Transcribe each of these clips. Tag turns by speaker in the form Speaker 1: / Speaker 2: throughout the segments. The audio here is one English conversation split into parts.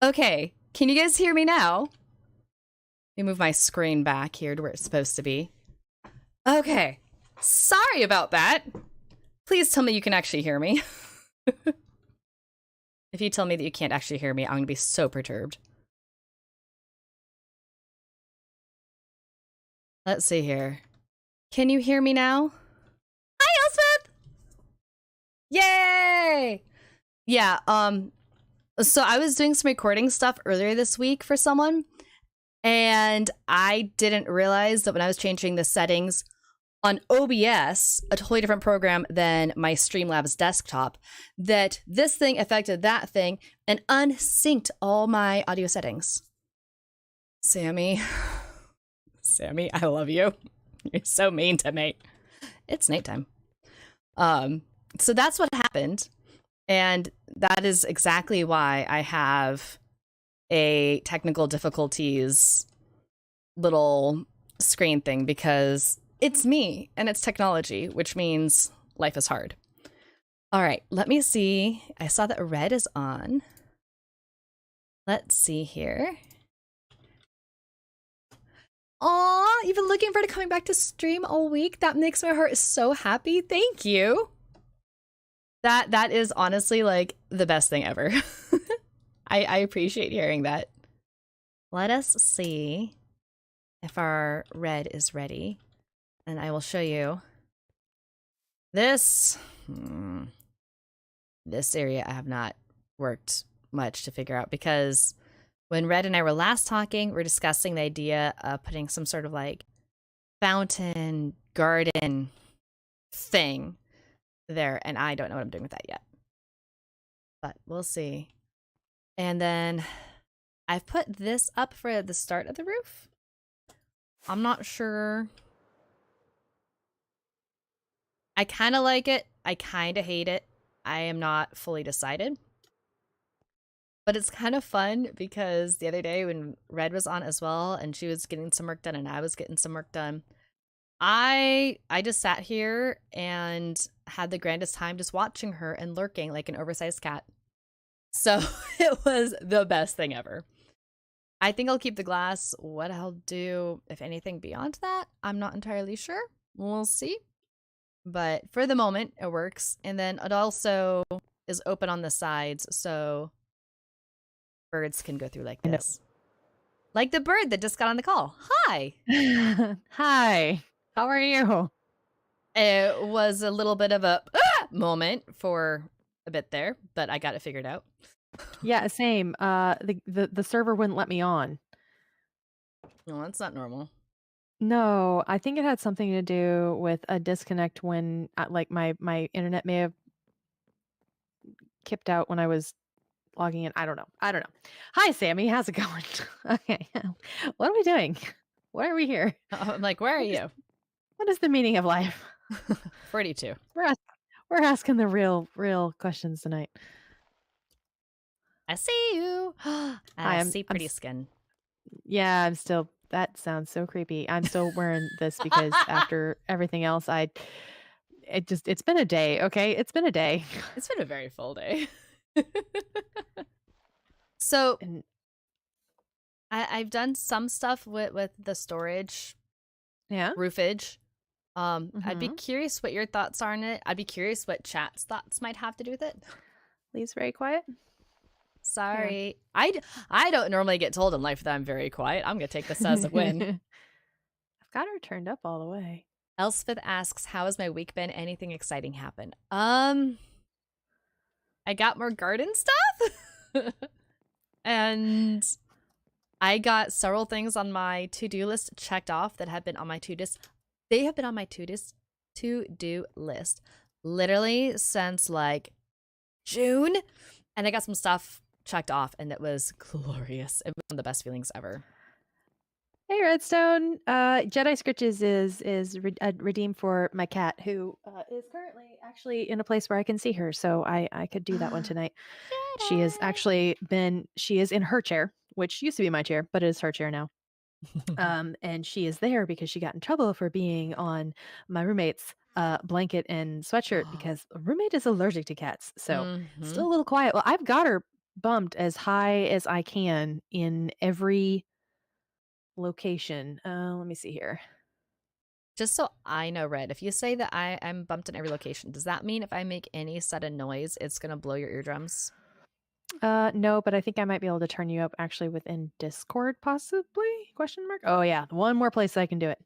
Speaker 1: Okay, can you guys hear me now? Let me move my screen back here to where it's supposed to be. Okay, sorry about that. Please tell me you can actually hear me. If you tell me that you can't actually hear me, I'm going to be so perturbed. Let's see here. Can you hear me now? Hi, Elspeth! Yay! Yeah, so I was doing some recording stuff earlier this week for someone, and I didn't realize that when I was changing the settings on OBS, a totally different program than my Streamlabs desktop, that this thing affected that thing and unsynced all my audio settings. Sammy, I love you. You're so mean to me. It's nighttime. So that's what happened. And that is exactly why I have a technical difficulties little screen thing, because it's me and it's technology, which means life is hard. All right, let me see. I saw that red is on. Let's see here. Aw, you've been looking forward to coming back to stream all week. That makes my heart so happy. Thank you. That is honestly like the best thing ever. I appreciate hearing that. Let us see if our red is ready. And I will show you this. This area I have not worked much to figure out, because when Red and I were last talking, we were discussing the idea of putting some sort of like fountain garden thing there, and I don't know what I'm doing with that yet. But we'll see. And then I've put this up for the start of the roof. I'm not sure. I kind of like it. I kind of hate it. I am not fully decided. But it's kind of fun because the other day when Red was on as well and she was getting some work done and I was getting some work done, I just sat here and had the grandest time just watching her and lurking like an oversized cat. So it was the best thing ever. I think I'll keep the glass. What I'll do, if anything beyond that, I'm not entirely sure. We'll see. But for the moment, it works. And then it also is open on the sides, so birds can go through like this. Like the bird that just got on the call. Hi.
Speaker 2: Hi. How are you?
Speaker 1: It was a little bit of a moment for a bit there, but I got it figured out.
Speaker 2: Yeah, same. The server wouldn't let me on.
Speaker 1: No, that's not normal.
Speaker 2: No, I think it had something to do with a disconnect when like my internet may have kipped out when I was logging in. I don't know. Hi, Sammy. How's it going? Okay. What are we doing? Why are we here?
Speaker 1: I'm like, where are you?
Speaker 2: What is the meaning of life?
Speaker 1: 42.
Speaker 2: We're asking the real questions tonight.
Speaker 1: I see you. I see pretty skin.
Speaker 2: Yeah, I'm still. That sounds so creepy. I'm still wearing this because after everything else, it's been a day. Okay, it's been a day.
Speaker 1: It's been a very full day. So, I've done some stuff with the storage, roofage. I'd be curious what your thoughts are on it. I'd be curious what chat's thoughts might have to do with it.
Speaker 2: Lee's very quiet.
Speaker 1: Sorry. Yeah. I don't normally get told in life that I'm very quiet. I'm going to take this as a win.
Speaker 2: I've got her turned up all the way.
Speaker 1: Elspeth asks, how has my week been? Anything exciting happen? I got more garden stuff. And I got several things on my to-do list checked off that have been on my to-do list. They have been on my to-do list literally since like June. And I got some stuff checked off and it was glorious. It was one of the best feelings ever.
Speaker 2: Hey, Redstone. Jedi Scritches is redeemed for my cat, who is currently actually in a place where I can see her, so I could do that one tonight. She has actually she is in her chair, which used to be my chair, but it is her chair now. And she is there because she got in trouble for being on my roommate's blanket and sweatshirt because a roommate is allergic to cats, so still a little quiet. Well, I've got her bumped as high as I can in every location. Let me see here.
Speaker 1: Just so I know, Red, if you say that I'm bumped in every location, does that mean if I make any sudden noise, it's going to blow your eardrums?
Speaker 2: No, but I think I might be able to turn you up actually within Discord, possibly? Question mark. Oh yeah, one more place I can do it.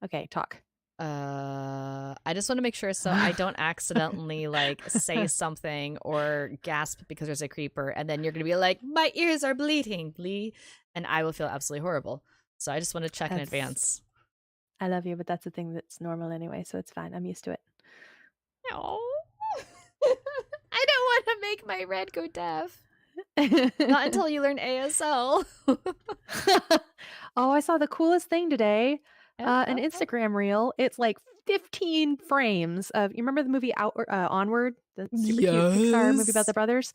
Speaker 2: Okay, talk.
Speaker 1: I just want to make sure so I don't accidentally like say something or gasp because there's a creeper, and then you're gonna be like, my ears are bleeding, Lee, and I will feel absolutely horrible. So I just want to check in
Speaker 2: That's
Speaker 1: advance.
Speaker 2: I love you, but that's a thing that's normal anyway, so it's fine. I'm used to it.
Speaker 1: No. I don't want to make my Red go deaf. Not until you learn ASL.
Speaker 2: Oh, I saw the coolest thing today. An
Speaker 1: Oh.
Speaker 2: Instagram reel. It's like 15 frames of. You remember the movie Onward, the super cute Pixar movie about the
Speaker 1: Yes.
Speaker 2: brothers?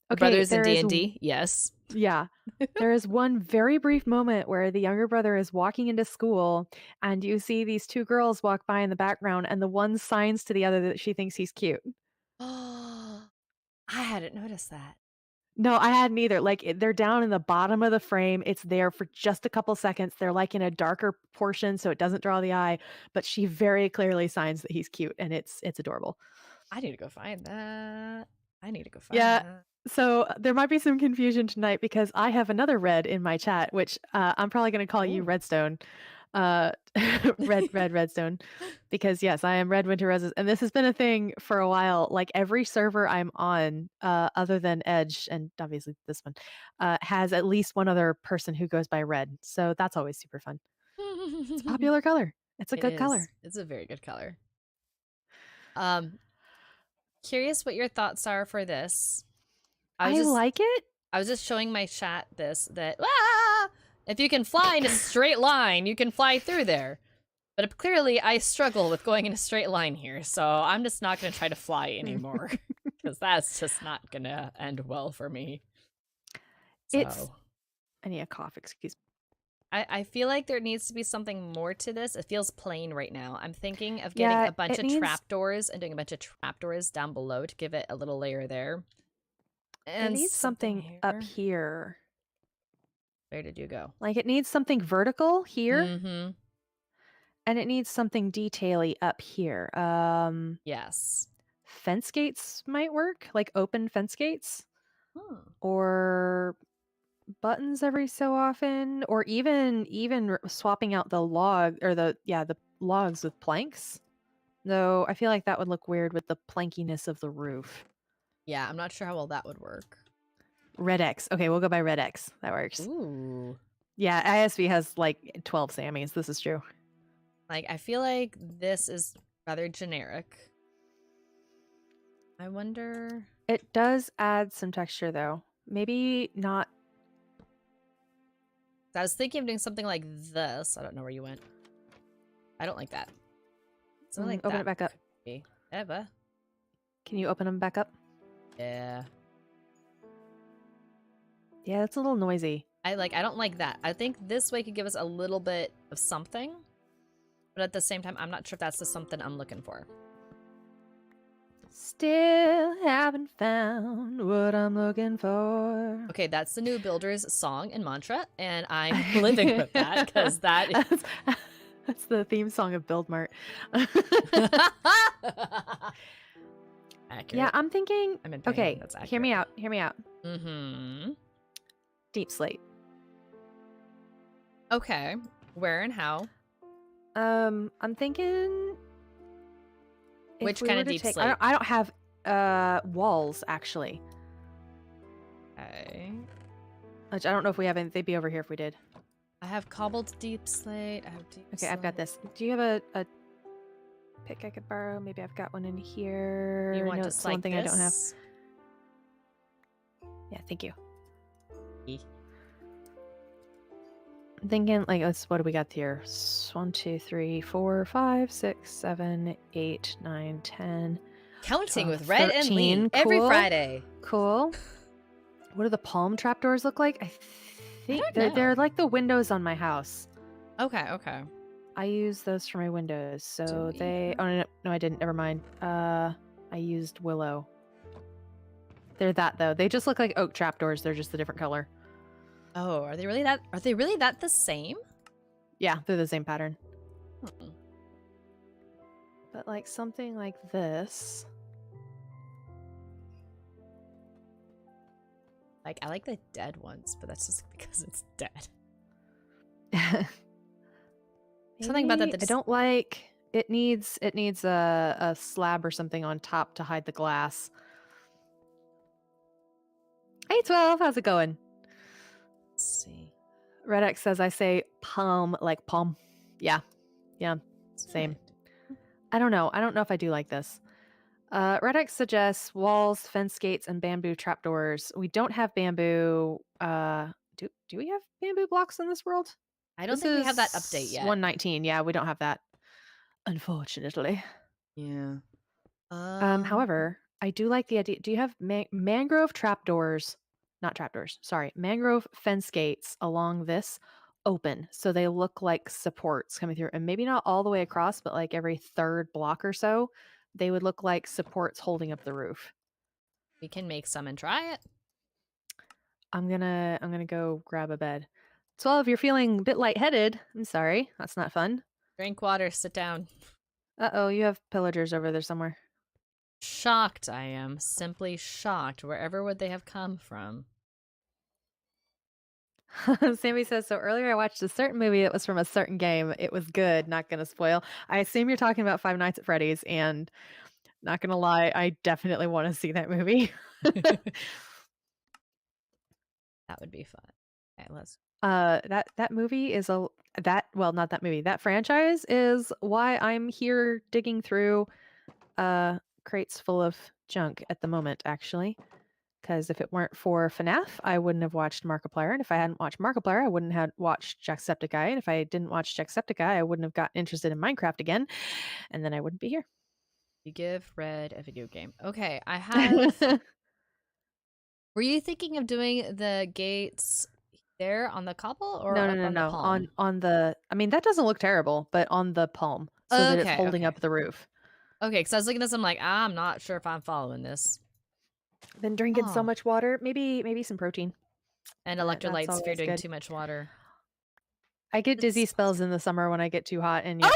Speaker 1: The
Speaker 2: Okay,
Speaker 1: brothers in D&D. Yes.
Speaker 2: yeah. There is one very brief moment where the younger brother is walking into school and you see these two girls walk by in the background and the one signs to the other that she thinks he's cute.
Speaker 1: Oh, I hadn't noticed that.
Speaker 2: No, I hadn't either. Like they're down in the bottom of the frame. It's there for just a couple seconds. They're like in a darker portion so it doesn't draw the eye, but she very clearly signs that he's cute and it's adorable.
Speaker 1: I need to go find that. I need to go find
Speaker 2: Yeah.
Speaker 1: that.
Speaker 2: So there might be some confusion tonight because I have another Red in my chat, which I'm probably going to call you
Speaker 1: Oh.
Speaker 2: Redstone. Uh, Redstone. Because yes, I am Red Winter Roses. And this has been a thing for a while. Like every server I'm on, other than Edge, and obviously this one, has at least one other person who goes by Red. So that's always super fun. It's a popular color. It's a good color.
Speaker 1: It's a very good color. Curious what your thoughts are for this.
Speaker 2: I like it.
Speaker 1: I was just showing my chat that if you can fly in a straight line, you can fly through there. But clearly, I struggle with going in a straight line here, so I'm just not going to try to fly anymore because that's just not going to end well for me. So.
Speaker 2: I need a cough. Excuse me.
Speaker 1: I feel like there needs to be something more to this. It feels plain right now. I'm thinking of getting a bunch of trapdoors and doing a bunch of trapdoors down below to give it a little layer there. And
Speaker 2: it needs something up here.
Speaker 1: Where did you go?
Speaker 2: Like it needs something vertical here.
Speaker 1: Mm-hmm.
Speaker 2: And it needs something detaily up here.
Speaker 1: Yes.
Speaker 2: Fence gates might work, like open fence gates. Or buttons every so often, or even swapping out the log or the logs with planks. Though I feel like that would look weird with the plankiness of the roof.
Speaker 1: Yeah, I'm not sure how well that would work.
Speaker 2: Red X. Okay, we'll go by Red X. That works.
Speaker 1: Ooh.
Speaker 2: Yeah, ISV has like 12 Sammys. This is true.
Speaker 1: Like, I feel like this is rather generic. I wonder...
Speaker 2: It does add some texture, though. Maybe not...
Speaker 1: I was thinking of doing something like this. I don't know where you went. I don't like that. Something like
Speaker 2: open
Speaker 1: that
Speaker 2: it back up.
Speaker 1: Eva.
Speaker 2: Can you open them back up?
Speaker 1: Yeah.
Speaker 2: Yeah, it's a little noisy.
Speaker 1: I don't like that. I think this way could give us a little bit of something. But at the same time, I'm not sure if that's the something I'm looking for.
Speaker 2: Still haven't found what I'm looking for.
Speaker 1: Okay, that's the new Builders song and mantra, and I'm living with that because that is...
Speaker 2: That's the theme song of Build Mart.
Speaker 1: Accurate.
Speaker 2: Yeah, I'm thinking... Okay,
Speaker 1: that's accurate.
Speaker 2: hear me out. Hear me out.
Speaker 1: Mm-hmm.
Speaker 2: Deep slate.
Speaker 1: Okay. Where and how?
Speaker 2: I'm thinking...
Speaker 1: Which kind of deep slate?
Speaker 2: I don't have walls, actually.
Speaker 1: Okay.
Speaker 2: Which I don't know if we have any. They'd be over here if we did.
Speaker 1: I have cobbled deep slate. I have deep slate.
Speaker 2: I've got this. Do you have a pick I could borrow? Maybe I've got one in here.
Speaker 1: You want just like
Speaker 2: one thing
Speaker 1: this?
Speaker 2: I don't have. Yeah, thank you. I'm thinking like what do we got here? 1, 2, 3, 4, 5, 6, 7, 8, 9, 10.
Speaker 1: Counting
Speaker 2: 12,
Speaker 1: with Red
Speaker 2: 13.
Speaker 1: and Lee
Speaker 2: Cool.
Speaker 1: every Friday.
Speaker 2: Cool. What do the palm trapdoors look like? I think
Speaker 1: I
Speaker 2: they're like the windows on my house.
Speaker 1: Okay.
Speaker 2: I use those for my windows. So they... Oh, no, I didn't. Never mind. I used willow. They're that though. They just look like oak trapdoors. They're just a different color.
Speaker 1: Oh, are they really that? Are they really that the same?
Speaker 2: Yeah, they're the same pattern.
Speaker 1: Hmm.
Speaker 2: But like something like this.
Speaker 1: Like I like the dead ones, but that's just because it's dead. Something about that.
Speaker 2: I don't like. It needs a slab or something on top to hide the glass. Hey 12, how's it going?
Speaker 1: Let's see.
Speaker 2: Red X says I say palm like palm. Yeah. Same. I don't know. I don't know if I do like this. Red X suggests walls, fence gates, and bamboo trapdoors. We don't have bamboo. Do we have bamboo blocks in this world?
Speaker 1: I don't think we have that update yet.
Speaker 2: 119. Yeah, we don't have that. Unfortunately.
Speaker 1: Yeah.
Speaker 2: However, I do like the idea. Do you have mangrove trapdoors? Not trapdoors. Sorry, mangrove fence gates along this open, so they look like supports coming through, and maybe not all the way across, but like every third block or so, they would look like supports holding up the roof.
Speaker 1: we can make some and try it.
Speaker 2: I'm gonna go grab a bed. 12, you're feeling a bit lightheaded. I'm sorry, that's not fun.
Speaker 1: Drink water. Sit down.
Speaker 2: Uh-oh, you have pillagers over there somewhere.
Speaker 1: Shocked, I am. Simply shocked. Wherever would they have come from?
Speaker 2: Sammy says, so earlier I watched a certain movie that was from a certain game. It was good, not gonna spoil. I assume you're talking about Five Nights at Freddy's, and not gonna lie, I definitely want to see that movie.
Speaker 1: That would be fun. Okay, let's.
Speaker 2: That movie is not that movie. That franchise is why I'm here digging through crates full of junk at the moment, actually. Because if it weren't for FNAF, I wouldn't have watched Markiplier. And if I hadn't watched Markiplier, I wouldn't have watched Jacksepticeye. And if I didn't watch Jacksepticeye, I wouldn't have gotten interested in Minecraft again. And then I wouldn't be here.
Speaker 1: You give Red a video game. Okay, I have. Were you thinking of doing the gates there on the cobble or up on the palm?
Speaker 2: On the, I mean, that doesn't look terrible, but on the palm so that it's holding up the roof.
Speaker 1: Okay, because I was looking at this, I'm like, I'm not sure if I'm following this.
Speaker 2: Been drinking so much water. Maybe some protein.
Speaker 1: And electrolytes if you're doing too much water.
Speaker 2: I get dizzy spells in the summer when I get too hot, and that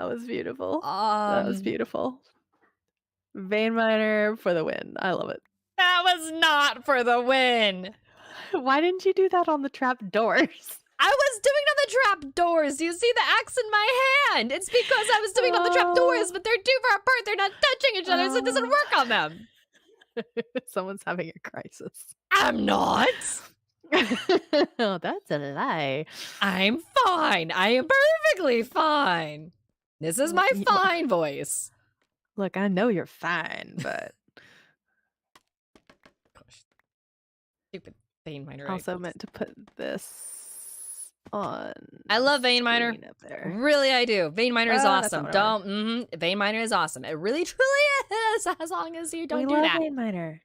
Speaker 2: was beautiful. That was beautiful. Vein miner for the win. I love it.
Speaker 1: That was not for the win.
Speaker 2: Why didn't you do that on the trap doors?
Speaker 1: I was doing it on the trap doors. You see the axe in my hand. It's because I was doing it on the trap doors, but they're too far apart. They're not touching each other, so it doesn't work on them.
Speaker 2: Someone's having a crisis.
Speaker 1: I'm not.
Speaker 2: Oh, that's a lie.
Speaker 1: I'm fine. I am perfectly fine. This is my fine voice.
Speaker 2: Look, I know you're fine, but
Speaker 1: gosh, stupid vein miner.
Speaker 2: Also meant to put this on.
Speaker 1: I love vein miner. Up there. Really, I do. Vein miner is awesome. Vein miner is awesome. It really, truly is. As long as you don't do that. We love
Speaker 2: vein miner.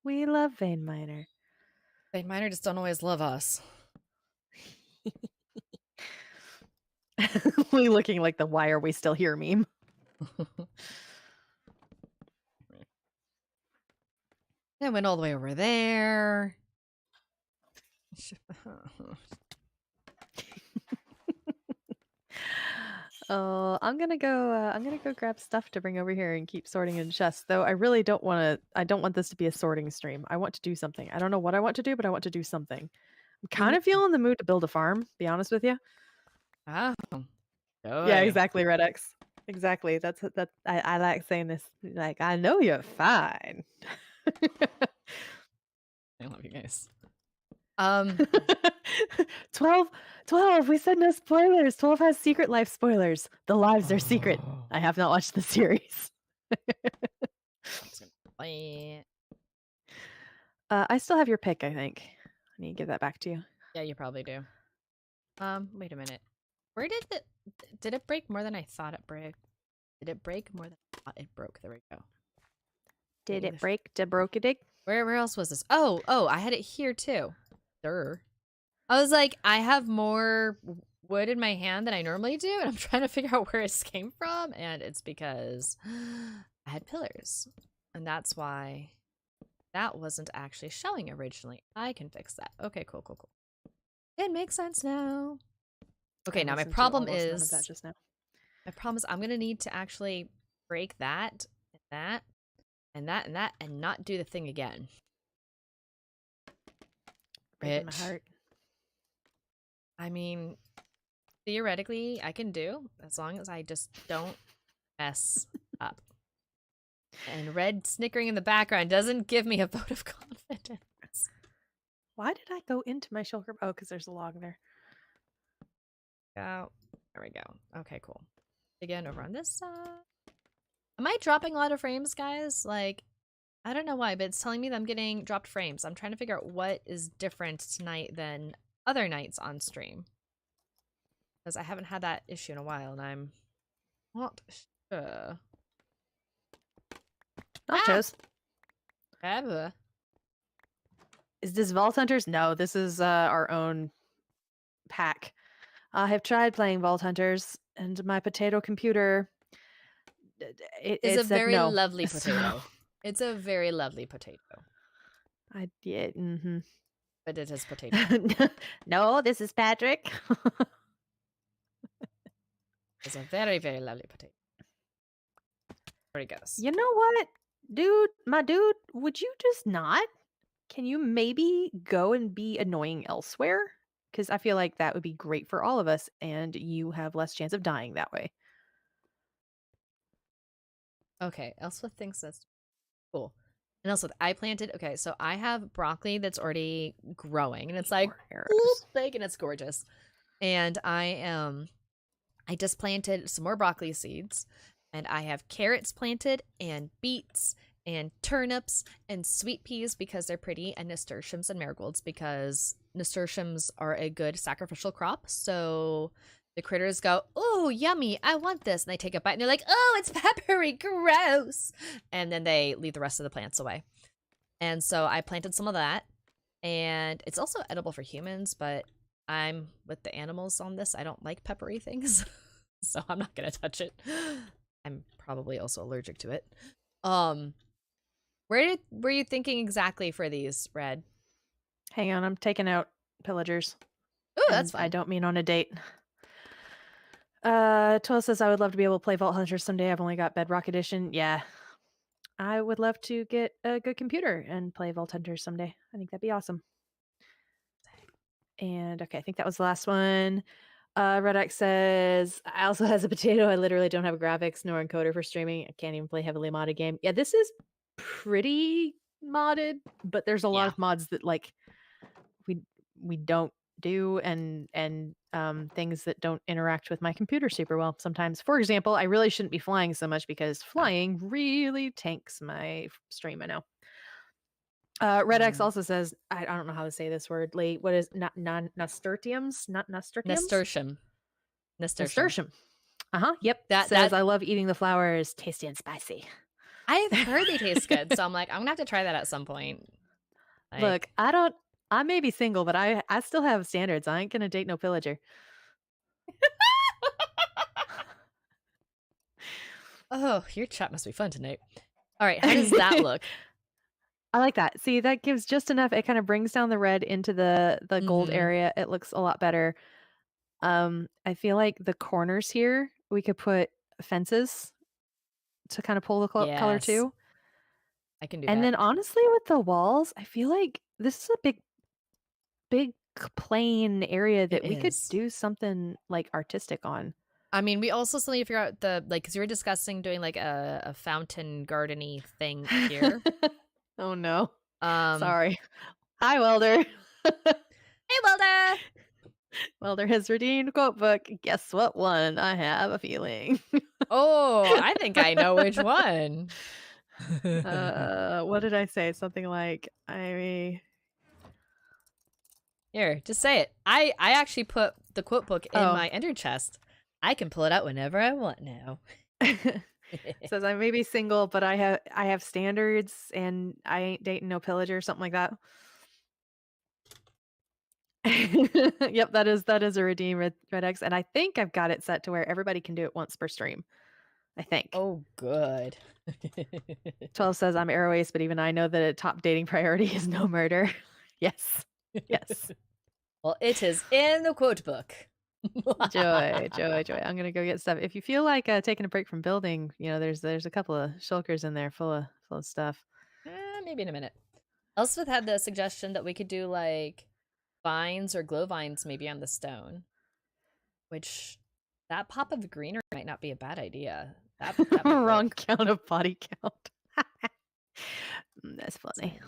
Speaker 2: We love vein miner.
Speaker 1: Vein miner just don't always love us.
Speaker 2: We looking like the "why are we still here" meme.
Speaker 1: I went all the way over there.
Speaker 2: Oh, I'm gonna go grab stuff to bring over here and keep sorting in chests. Though I really don't want to. I don't want this to be a sorting stream. I want to do something. I don't know what I want to do, but I want to do something. I'm kind of feeling the mood to build a farm. Be honest with you.
Speaker 1: Oh.
Speaker 2: Yeah, exactly, Red X. Exactly. That's that. I like saying this. Like, I know you're fine.
Speaker 1: I love you guys.
Speaker 2: 12, we said no spoilers. 12 has Secret Life spoilers. The lives are secret. I have not watched the series. I still have your pick, I think. I need to give that back to you.
Speaker 1: Yeah, you probably do. Wait a minute. Where did it break more than I thought it broke? Did it break more than I thought it broke? There we go.
Speaker 2: Did it break? Broke it?
Speaker 1: Where else was this? Oh, I had it here too. I was like, I have more wood in my hand than I normally do, and I'm trying to figure out where it came from, and it's because I had pillars. And that's why that wasn't actually showing originally. I can fix that. Okay, cool. It makes sense now. Okay, now my problem is I'm gonna need to actually break that and that and that and that and not do the thing again.
Speaker 2: Breaking my heart.
Speaker 1: I mean, theoretically, I can do as long as I just don't mess up. And red snickering in the background doesn't give me a vote of confidence.
Speaker 2: Why did I go into my shulker? Oh, because there's a log there.
Speaker 1: Oh, there we go. Okay, cool. Again, over on this side. Am I dropping a lot of frames, guys? Like, I don't know why, but it's telling me that I'm getting dropped frames. I'm trying to figure out what is different tonight than other nights on stream. Because I haven't had that issue in a while, and I'm not sure.
Speaker 2: Nachos.
Speaker 1: Ever.
Speaker 2: Is this Vault Hunters? No, this is our own pack. I have tried playing Vault Hunters, and my potato computer.
Speaker 1: It's a very lovely potato. It's a very lovely potato.
Speaker 2: Mm-hmm.
Speaker 1: But it is potato.
Speaker 2: No, this is Patrick.
Speaker 1: It's a very, very lovely potato. There he goes.
Speaker 2: You know what, dude? My dude, would you just not? Can you maybe go and be annoying elsewhere? Because I feel like that would be great for all of us, and you have less chance of dying that way.
Speaker 1: Okay, Elspeth thinks that's cool. And Elspeth, I planted, okay, so I have broccoli that's already growing, and it's like, big, and it's gorgeous. And I just planted some more broccoli seeds, and I have carrots planted, and beets, and turnips, and sweet peas because they're pretty, and nasturtiums and marigolds because nasturtiums are a good sacrificial crop. So the critters go, "Oh, yummy, I want this." And they take a bite and they're like, "Oh, it's peppery, gross." And then they leave the rest of the plants away. And so I planted some of that. And it's also edible for humans, but I'm with the animals on this. I don't like peppery things. So I'm not going to touch it. I'm probably also allergic to it. Where were you thinking exactly for these, Red?
Speaker 2: Hang on, I'm taking out pillagers.
Speaker 1: Oh, that's fine.
Speaker 2: I don't mean on a date. 12 says, I would love to be able to play Vault Hunters someday. I've only got Bedrock Edition. Yeah. I would love to get a good computer and play Vault Hunters someday. I think that'd be awesome. And okay, I think that was the last one. Redex says, I also has a potato. I literally don't have a graphics nor encoder for streaming. I can't even play heavily modded game. Yeah, this is pretty modded, but there's a lot of mods that like we don't do and things that don't interact with my computer super well sometimes. For example, I really shouldn't be flying so much because flying really tanks my stream. I know. Redex also says, I don't know how to say this word. Lee, what is nasturtiums? Not nasturtiums? Nasturtium. Yep. That says, I love eating the flowers, tasty and spicy.
Speaker 1: I've heard they taste good, so I'm like, I'm gonna have to try that at some point.
Speaker 2: Like, look, I may be single, but I still have standards. I ain't gonna date no pillager.
Speaker 1: Oh, your chat must be fun tonight. All right, how does that look?
Speaker 2: I like that. See, that gives just enough. It kind of brings down the red into the gold area. It looks a lot better. I feel like the corners here, we could put fences to kind of pull the color too.
Speaker 1: I can do
Speaker 2: that. And then honestly, with the walls, I feel like this is a big plain area that we could do something like artistic on.
Speaker 1: I mean, we also still need to figure out because you were discussing doing like a fountain garden-y thing here.
Speaker 2: Oh no. Sorry. Hi, Welder.
Speaker 1: Hey, Welder.
Speaker 2: Welder has redeemed quote book. Guess what one? I have a feeling.
Speaker 1: Oh, I think I know which one.
Speaker 2: What did I say? Something like
Speaker 1: Here, just say it. I actually put the quote book in my ender chest. I can pull it out whenever I want now.
Speaker 2: Says I may be single, but I have standards and I ain't dating no pillager or something like that. Yep, that is a redeem red X, and I think I've got it set to where everybody can do it once per stream. I think.
Speaker 1: Oh, good.
Speaker 2: 12 says I'm arrow ace, but even I know that a top dating priority is no murder. Yes. Yes.
Speaker 1: Well, it is in the quote book.
Speaker 2: Joy, joy, joy. I'm gonna go get stuff. If you feel like taking a break from building, there's a couple of shulkers in there full of stuff.
Speaker 1: Maybe in a minute. Elspeth had the suggestion that we could do like vines or glow vines maybe on the stone, which that pop of greenery might not be a bad idea. That might
Speaker 2: Wrong
Speaker 1: work.
Speaker 2: count of body count. That's funny.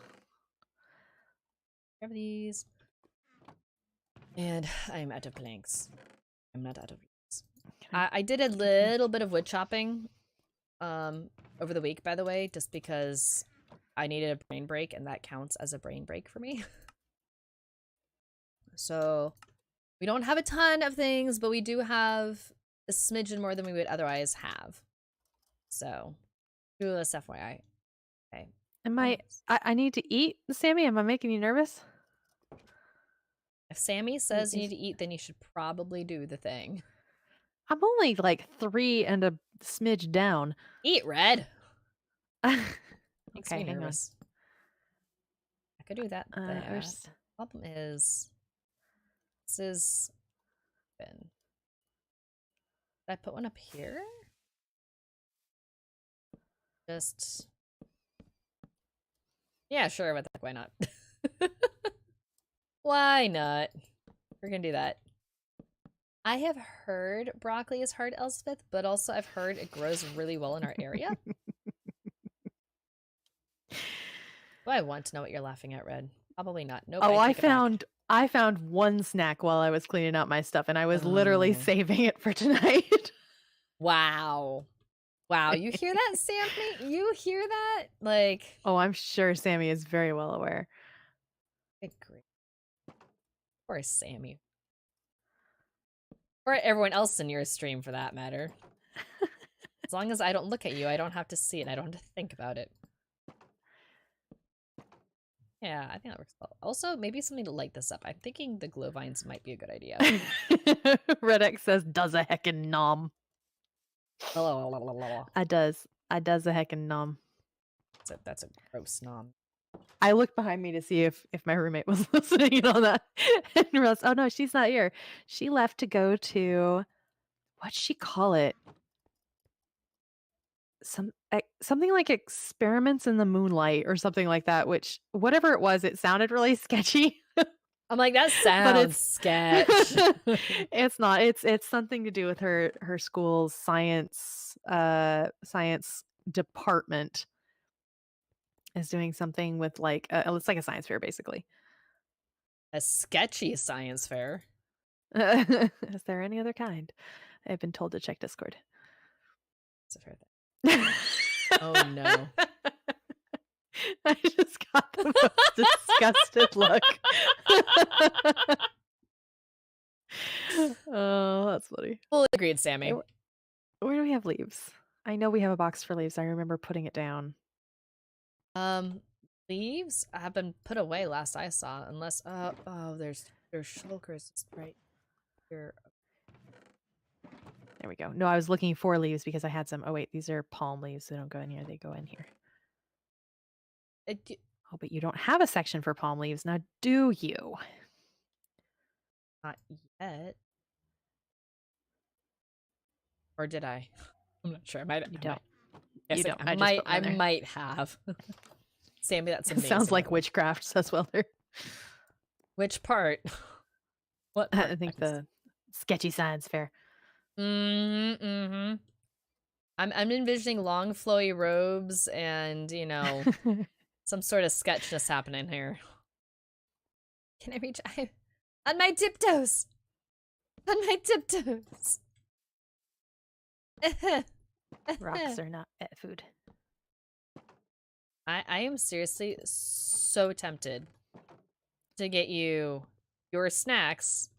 Speaker 1: Grab these. And I'm out of planks. I'm not out of planks. I did a little bit of wood chopping over the week, by the way, just because I needed a brain break, and that counts as a brain break for me. So we don't have a ton of things, but we do have a smidgen more than we would otherwise have. So, just FYI. Okay.
Speaker 2: I need to eat, Sammy? Am I making you nervous?
Speaker 1: If Sammy says you need to eat, then you should probably do the thing.
Speaker 2: I'm only like 3 and a smidge down.
Speaker 1: Eat, Red. Makes
Speaker 2: Okay,
Speaker 1: me
Speaker 2: hang on.
Speaker 1: nervous. I could do that. The problem is, this is open. Did I put one up here? Just, yeah, sure. What the heck? Why not? Why not? We're gonna do that. I have heard broccoli is hard, Elspeth, but also I've heard it grows really well in our area. Do I want to know what you're laughing at, Red? Probably not. Nope.
Speaker 2: Oh, I found one snack while I was cleaning out my stuff, and I was literally saving it for tonight.
Speaker 1: Wow. Wow, you hear that, Sammy? You hear that? Like,
Speaker 2: oh, I'm sure Sammy is very well aware.
Speaker 1: Good grief. Poor Sammy. Or everyone else in your stream, for that matter. As long as I don't look at you, I don't have to see it, and I don't have to think about it. Yeah, I think that works well. Also, maybe something to light this up. I'm thinking the glow vines might be a good idea.
Speaker 2: Red X says, does a heckin' nom. I does a heckin' nom.
Speaker 1: That's a gross nom.
Speaker 2: I looked behind me to see if my roommate was listening on that. And realized, oh no, she's not here. She left to go to, what'd she call it? Something like experiments in the moonlight or something like that, which whatever it was, it sounded really sketchy.
Speaker 1: I'm like, that sounds sketch.
Speaker 2: It's not. It's something to do with her school's science department is doing something with like it's like a science fair basically.
Speaker 1: A sketchy science fair.
Speaker 2: Is there any other kind? I've been told to check Discord.
Speaker 1: It's a fair thing. Oh no.
Speaker 2: I just got the most disgusted look. Oh, that's funny.
Speaker 1: Fully agreed, Sammy.
Speaker 2: Where do we have leaves? I know we have a box for leaves. I remember putting it down.
Speaker 1: Leaves have been put away last I saw, unless there's shulkers right here.
Speaker 2: There we go. No, I was looking for leaves because I had some. Oh wait, these are palm leaves. They don't go in here. They go in here. Oh, but you don't have a section for palm leaves now, do you?
Speaker 1: Not yet. Or did I? I'm not sure.
Speaker 2: You don't.
Speaker 1: You don't. I might have. Sammy, that's amazing.
Speaker 2: Sounds like witchcraft, says Welder.
Speaker 1: Which part? What part?
Speaker 2: I think the sketchy science fair.
Speaker 1: I'm envisioning long flowy robes and, some sort of sketchness happening here. Can I reach? On my tiptoes! On my tiptoes!
Speaker 2: Rocks are not pet food.
Speaker 1: I am seriously so tempted to get you your snacks,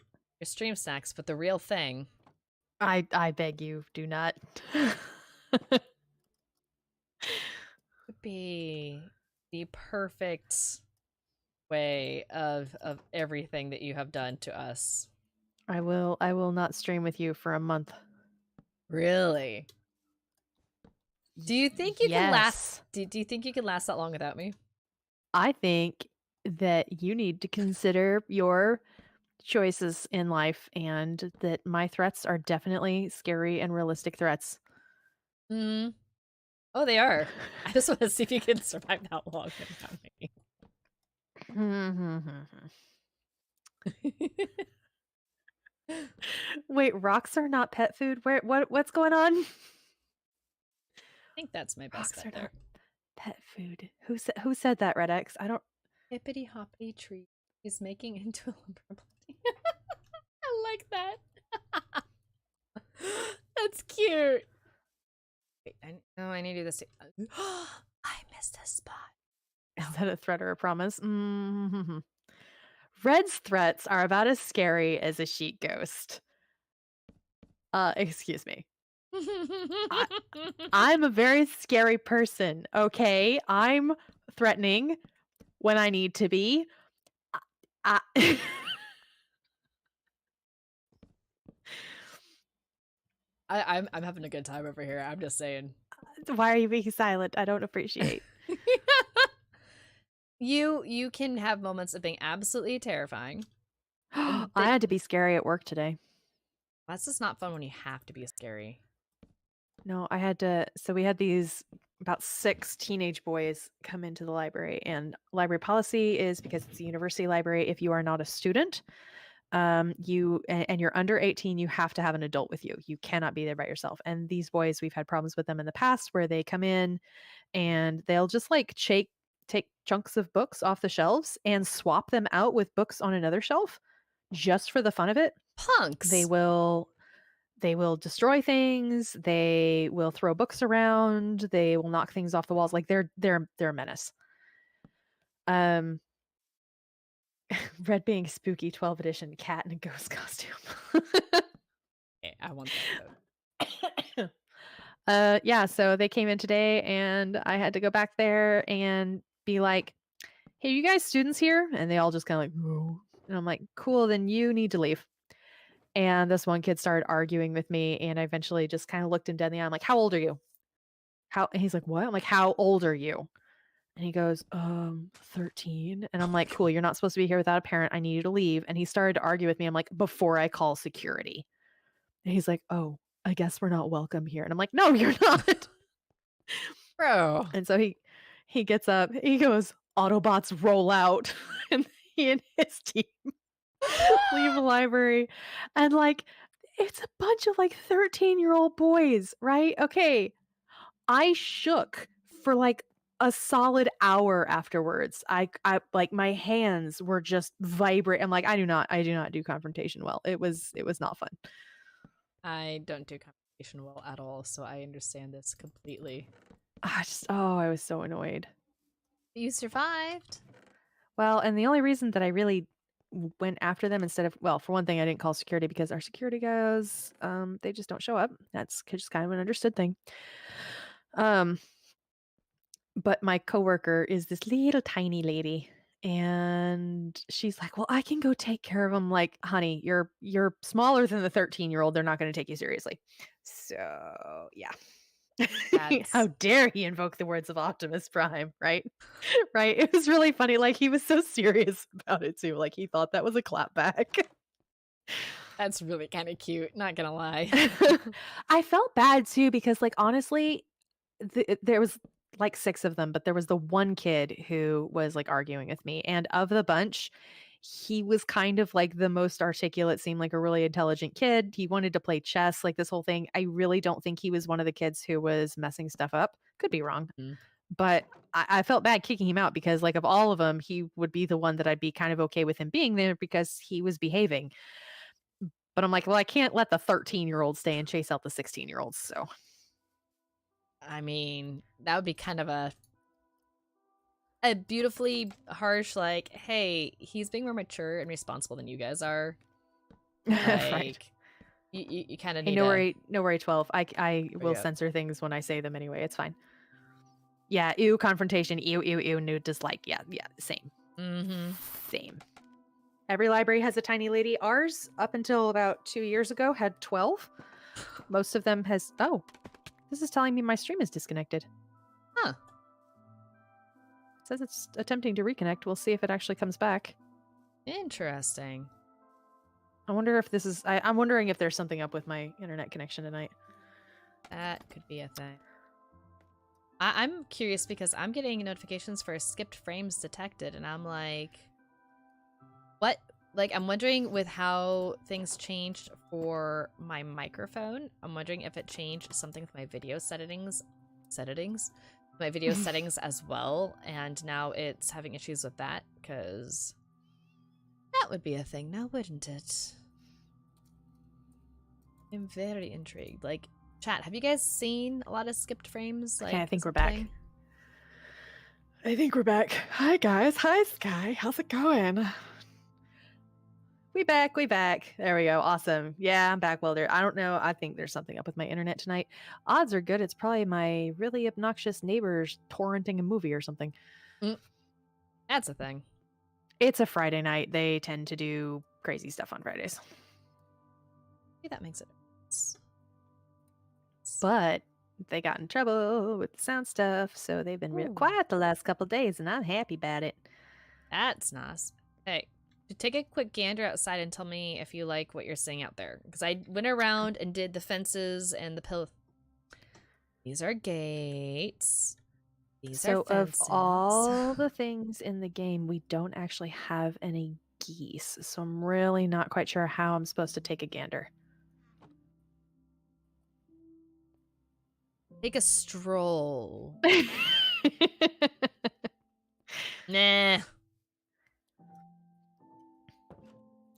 Speaker 1: your stream snacks, but the real thing.
Speaker 2: I beg you, do not.
Speaker 1: Would be the perfect way of everything that you have done to us.
Speaker 2: I will not stream with you for a month.
Speaker 1: Really? Do you think you can last?
Speaker 2: Yes.
Speaker 1: Do you think you can last that long without me?
Speaker 2: I think that you need to consider your choices in life and that my threats are definitely scary and realistic threats.
Speaker 1: Mm. Oh, they are. I just want to see if you can survive that long without me.
Speaker 2: Wait, rocks are not pet food? What's going on?
Speaker 1: I think that's my best
Speaker 2: Rocks
Speaker 1: bet
Speaker 2: are
Speaker 1: there.
Speaker 2: not pet food. Who said that, Red X? I don't.
Speaker 1: Hippity hoppity tree is making into a lumber body. I like that. That's cute. Wait, I need to do this. I missed a spot.
Speaker 2: Is that a threat or a promise? Red's threats are about as scary as a sheet ghost. Excuse me. I'm a very scary person, okay? I'm threatening when I need to be. I
Speaker 1: I'm having a good time over here. I'm just saying.
Speaker 2: Why are you being silent? I don't appreciate.
Speaker 1: You can have moments of being absolutely terrifying.
Speaker 2: I had to be scary at work today.
Speaker 1: That's just not fun when you have to be scary.
Speaker 2: No, I had to. So we had these about 6 teenage boys come into the library, and library policy is because it's a university library. If you are not a student, and you're under 18, you have to have an adult with you. You cannot be there by yourself. And these boys, we've had problems with them in the past where they come in and they'll just like take chunks of books off the shelves and swap them out with books on another shelf just for the fun of it.
Speaker 1: Punks.
Speaker 2: They will destroy things, they will throw books around, they will knock things off the walls. Like they're a menace. Red being spooky 12 edition cat in a ghost costume.
Speaker 1: I want that.
Speaker 2: Yeah, so they came in today and I had to go back there and be like, "Hey, you guys students here?" And they all just kind of like, "No." And I'm like, "Cool, then you need to leave." And this one kid started arguing with me, and I eventually just kind of looked him dead in the eye. I'm like, "How old are you?" And he's like, "What?" I'm like, "How old are you?" And he goes, 13. And I'm like, "Cool, you're not supposed to be here without a parent. I need you to leave." And he started to argue with me. I'm like, "Before I call security." And he's like, "Oh, I guess we're not welcome here." And I'm like, "No, you're not."
Speaker 1: Bro.
Speaker 2: And so he gets up, he goes, "Autobots roll out." And he and his team leave the library. And like, it's a bunch of like 13-year-old boys, right? Okay. I shook for like a solid hour afterwards. I like my hands were just vibrate. I'm like, I do not do confrontation well. It was not fun.
Speaker 1: I don't do confrontation well at all, so I understand this completely.
Speaker 2: I was so annoyed.
Speaker 1: You survived.
Speaker 2: Well, and the only reason that I really went after them instead of, well, for one thing, I didn't call security because our security guys, they just don't show up. That's just kind of an understood thing. But my coworker is this little tiny lady, and she's like, "Well, I can go take care of them." Like, honey, you're smaller than the 13-year-old. They're not going to take you seriously. So yeah. How dare he invoke the words of Optimus Prime, right? Right. It was really funny. Like he was so serious about it too. Like he thought that was a clapback.
Speaker 1: That's really kind of cute, not gonna lie.
Speaker 2: I felt bad too because, like, honestly, there was like 6 of them, but there was the one kid who was like arguing with me, and of the bunch, he was kind of like the most articulate, seemed like a really intelligent kid. He wanted to play chess, like this whole thing. I really don't think he was one of the kids who was messing stuff up. Could be wrong. But I felt bad kicking him out because, like, of all of them, he would be the one that I'd be kind of okay with him being there because he was behaving. But I'm like, well, I can't let the 13-year-old stay and chase out the 16-year-olds. So,
Speaker 1: I mean, that would be kind of a beautifully harsh, like, hey, he's being more mature and responsible than you guys are. Like,
Speaker 2: right.
Speaker 1: You kind of
Speaker 2: Hey,
Speaker 1: need
Speaker 2: no worry, 12. I will censor things when I say them anyway. It's fine. Yeah, ew, confrontation, ew, new dislike. Yeah, same.
Speaker 1: Mm-hmm.
Speaker 2: Same. Every library has a tiny lady. Ours, up until about 2 years ago, had 12. Most of them has... Oh, this is telling me my stream is disconnected.
Speaker 1: Huh.
Speaker 2: It says it's attempting to reconnect. We'll see if it actually comes back.
Speaker 1: Interesting.
Speaker 2: I wonder if this is... I'm wondering if there's something up with my internet connection tonight.
Speaker 1: That could be a thing. I'm curious because I'm getting notifications for skipped frames detected, and I'm like, what? Like, I'm wondering with how things changed for my microphone. I'm wondering if it changed something with my video settings, my video settings as well, and now it's having issues with that, because that would be a thing now, wouldn't it? I'm very intrigued. Like, chat, have you guys seen a lot of skipped frames? Like,
Speaker 2: Okay, I think
Speaker 1: as
Speaker 2: we're
Speaker 1: a
Speaker 2: back.
Speaker 1: thing?
Speaker 2: I think we're back. Hi, guys. Hi, Sky. How's it going? We back. There we go. Awesome. Yeah, I'm back, Welder. I don't know. I think there's something up with my internet tonight. Odds are good. It's probably my really obnoxious neighbors torrenting a movie or something.
Speaker 1: That's a thing.
Speaker 2: It's a Friday night. They tend to do crazy stuff on Fridays.
Speaker 1: Maybe that makes it.
Speaker 2: But they got in trouble with the sound stuff, so they've been real quiet the last couple days, and I'm happy about it.
Speaker 1: That's nice. Hey, take a quick gander outside and tell me if you like what you're seeing out there. Because I went around and did the fences and the pillar. These are gates. These are fences.
Speaker 2: Of all the things in the game, we don't actually have any geese, so I'm really not quite sure how I'm supposed to take a gander.
Speaker 1: Take a stroll. Nah.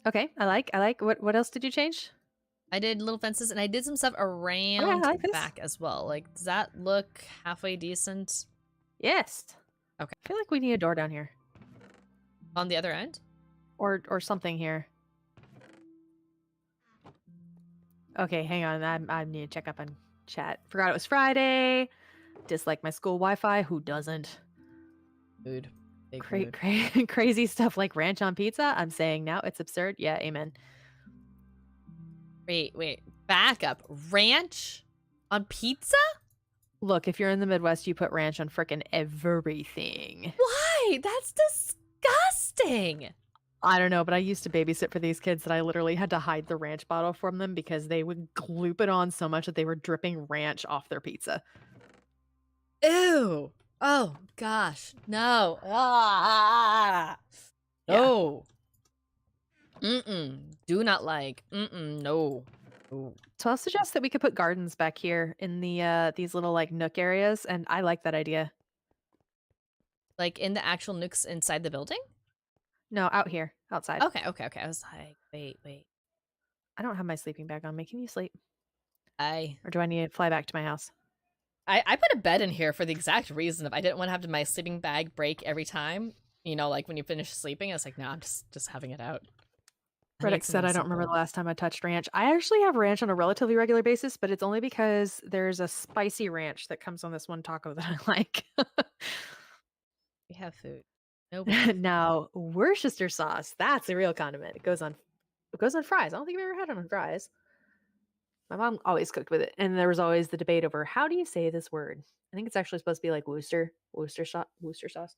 Speaker 2: Okay, I like. What else did you change?
Speaker 1: I did little fences, and I did some stuff around
Speaker 2: I like
Speaker 1: back as well. Like, does that look halfway decent?
Speaker 2: Yes.
Speaker 1: Okay.
Speaker 2: I feel like we need a door down here.
Speaker 1: On the other end?
Speaker 2: Or something here. Okay, hang on. I need to check up on chat. Forgot it was Friday. Dislike my school Wi-Fi. Who doesn't?
Speaker 1: Mood. Big mood.
Speaker 2: Crazy stuff like ranch on pizza. I'm saying now it's absurd. Yeah, amen.
Speaker 1: Wait. Back up. Ranch on pizza?
Speaker 2: Look, if you're in the Midwest, you put ranch on frickin' everything.
Speaker 1: Why? That's disgusting.
Speaker 2: I don't know, but I used to babysit for these kids that I literally had to hide the ranch bottle from them because they would gloop it on so much that they were dripping ranch off their pizza.
Speaker 1: Ew. Oh, gosh. No. Ah.
Speaker 2: Yeah.
Speaker 1: No. Do not like. No. Ooh.
Speaker 2: So I'll suggest that we could put gardens back here in the these little like nook areas, and I like that idea.
Speaker 1: Like in the actual nooks inside the building?
Speaker 2: No, out here, outside.
Speaker 1: Okay. I was like, wait.
Speaker 2: I don't have my sleeping bag on me. Can you sleep?
Speaker 1: Or
Speaker 2: do I need to fly back to my house?
Speaker 1: I put a bed in here for the exact reason of I didn't want to have my sleeping bag break every time. You know, like when you finish sleeping, I was like, no, I'm just having it out.
Speaker 2: Reddick said, I don't remember the last time I touched ranch. I actually have ranch on a relatively regular basis, but it's only because there's a spicy ranch that comes on this one taco that I like.
Speaker 1: We have food. No.
Speaker 2: Now, Worcester sauce, that's a real condiment. It goes on fries. I don't think I've ever had it on fries. My mom always cooked with it, and there was always the debate over how do you say this word. I think it's actually supposed to be like Worcester sauce.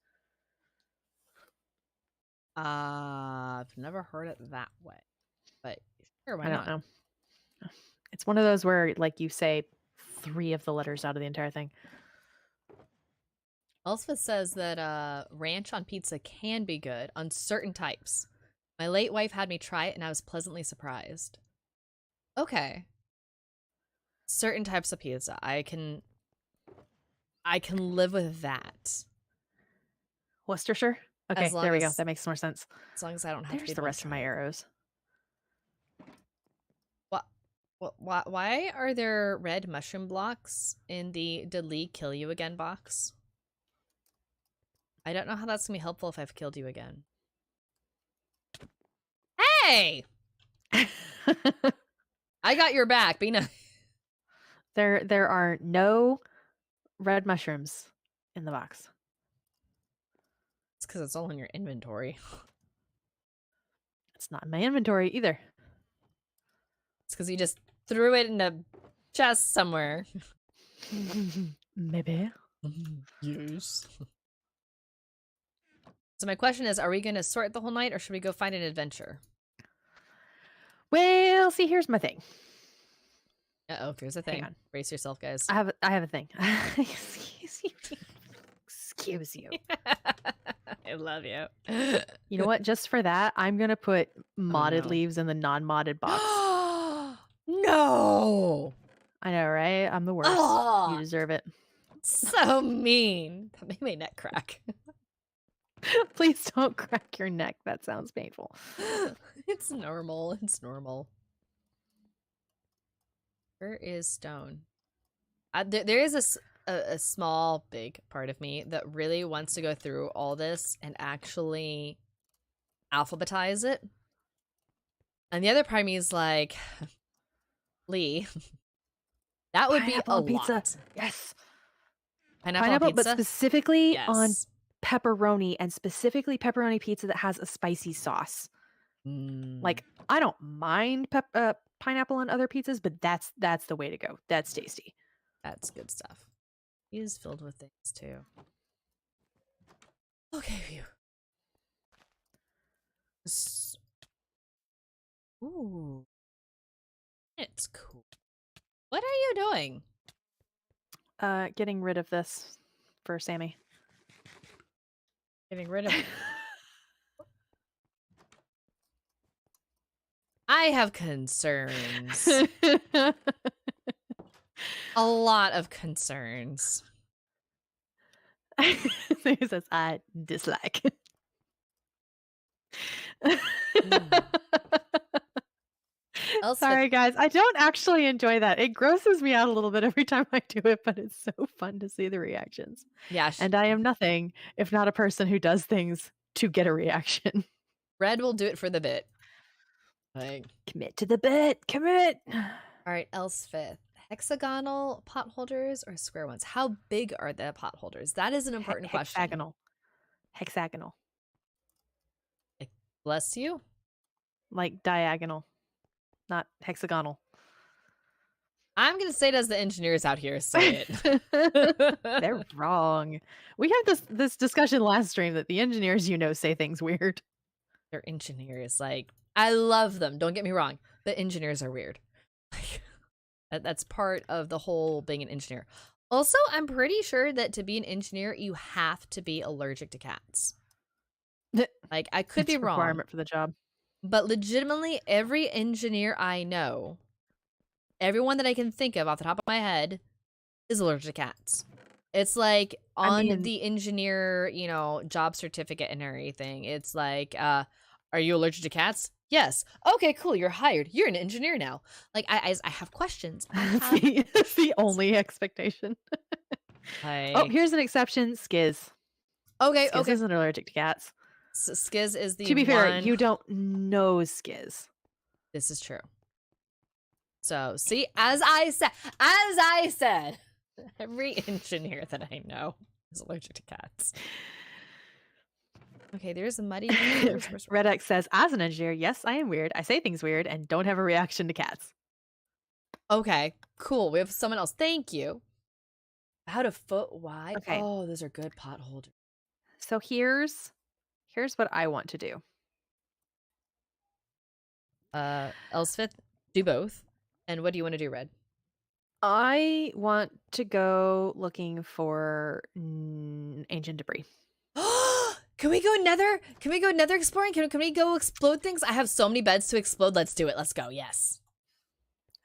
Speaker 1: I've never heard it that way, but sure, why
Speaker 2: I
Speaker 1: not?
Speaker 2: don't know. It's one of those where like you say 3 of the letters out of the entire thing.
Speaker 1: Elspeth says that ranch on pizza can be good on certain types. My late wife had me try it, and I was pleasantly surprised. Okay. Certain types of pizza, I can live with that.
Speaker 2: Worcestershire? Okay, there we go. That makes more sense.
Speaker 1: As long as I don't have to.
Speaker 2: There's the rest of my arrows.
Speaker 1: Why are there red mushroom blocks in the "Did Lee kill you again" box? I don't know how that's gonna be helpful if I've killed you again. Hey! I got your back, be nice.
Speaker 2: There are no red mushrooms in the box.
Speaker 1: It's because it's all in your inventory.
Speaker 2: It's not in my inventory either.
Speaker 1: It's because you just threw it in a chest somewhere.
Speaker 2: Maybe.
Speaker 1: Yes. So my question is, are we going to sort the whole night or should we go find an adventure?
Speaker 2: Well, see, here's my thing.
Speaker 1: Uh-oh, here's a thing.
Speaker 2: Hang on.
Speaker 1: Brace yourself, guys.
Speaker 2: I have a thing. Excuse you.
Speaker 1: I love you.
Speaker 2: You know what? Just for that, I'm gonna put modded
Speaker 1: no.
Speaker 2: leaves in the non-modded box.
Speaker 1: No!
Speaker 2: I know, right? I'm the worst. You deserve it.
Speaker 1: So mean. That made my neck crack.
Speaker 2: Please don't crack your neck. That sounds painful.
Speaker 1: It's normal. It's normal. Where is stone? There is a small, big part of me that really wants to go through all this and actually alphabetize it. And the other part of me is like, Lee, that would
Speaker 2: Pineapple
Speaker 1: be a
Speaker 2: pizza.
Speaker 1: lot.
Speaker 2: Yes.
Speaker 1: Pineapple
Speaker 2: but specifically on
Speaker 1: yes.
Speaker 2: pepperoni, and specifically pepperoni pizza that has a spicy sauce. Like, I don't mind pineapple on other pizzas, but that's the way to go. That's tasty.
Speaker 1: That's good stuff. He is filled with things too. Okay, phew. Ooh. It's cool. What are you doing?
Speaker 2: Getting rid of this for Sammy.
Speaker 1: Getting rid of I have concerns. A lot of concerns.
Speaker 2: He says, I dislike. Sorry, guys. I don't actually enjoy that. It grosses me out a little bit every time I do it, but it's so fun to see the reactions.
Speaker 1: Yeah.
Speaker 2: And I am nothing if not a person who does things to get a reaction.
Speaker 1: Red will do it for the bit. Like,
Speaker 2: commit to the bit. Commit.
Speaker 1: All right, Elspeth. Hexagonal pot holders or square ones? How big are the pot holders? That is an important question.
Speaker 2: Hexagonal.
Speaker 1: Bless you.
Speaker 2: Like diagonal, not hexagonal.
Speaker 1: I'm going to say it as the engineers out here say it.
Speaker 2: They're wrong. We had this discussion last stream that the engineers, say things weird.
Speaker 1: They're engineers. Like, I love them. Don't get me wrong. The engineers are weird. That's part of the whole being an engineer. Also, I'm pretty sure that to be an engineer, you have to be allergic to cats. Like, I could be wrong.
Speaker 2: Requirement for the job.
Speaker 1: But legitimately, every engineer I know, everyone that I can think of off the top of my head, is allergic to cats. It's like on the engineer, job certificate and everything. It's like, are you allergic to cats? Yes. Okay, cool. You're hired. You're an engineer now. Like, I have questions.
Speaker 2: That's the only expectation. Oh, here's an exception. Skiz.
Speaker 1: Okay.
Speaker 2: Skiz isn't allergic to cats.
Speaker 1: Skiz is the
Speaker 2: To be fair, you don't know Skiz.
Speaker 1: This is true. So, see, as I said, every engineer that I know is allergic to cats. Okay, there's a muddy.
Speaker 2: Red X says, as an engineer, yes, I am weird. I say things weird and don't have a reaction to cats.
Speaker 1: Okay, cool. We have someone else. Thank you. About a foot wide.
Speaker 2: Okay.
Speaker 1: Oh, those are good pot holders.
Speaker 2: So here's what I want to do.
Speaker 1: Elspeth, do both. And what do you want to do, Red?
Speaker 2: I want to go looking for ancient debris.
Speaker 1: Can we go nether? Can we go nether exploring? Can we go explode things? I have so many beds to explode. Let's do it. Let's go. Yes.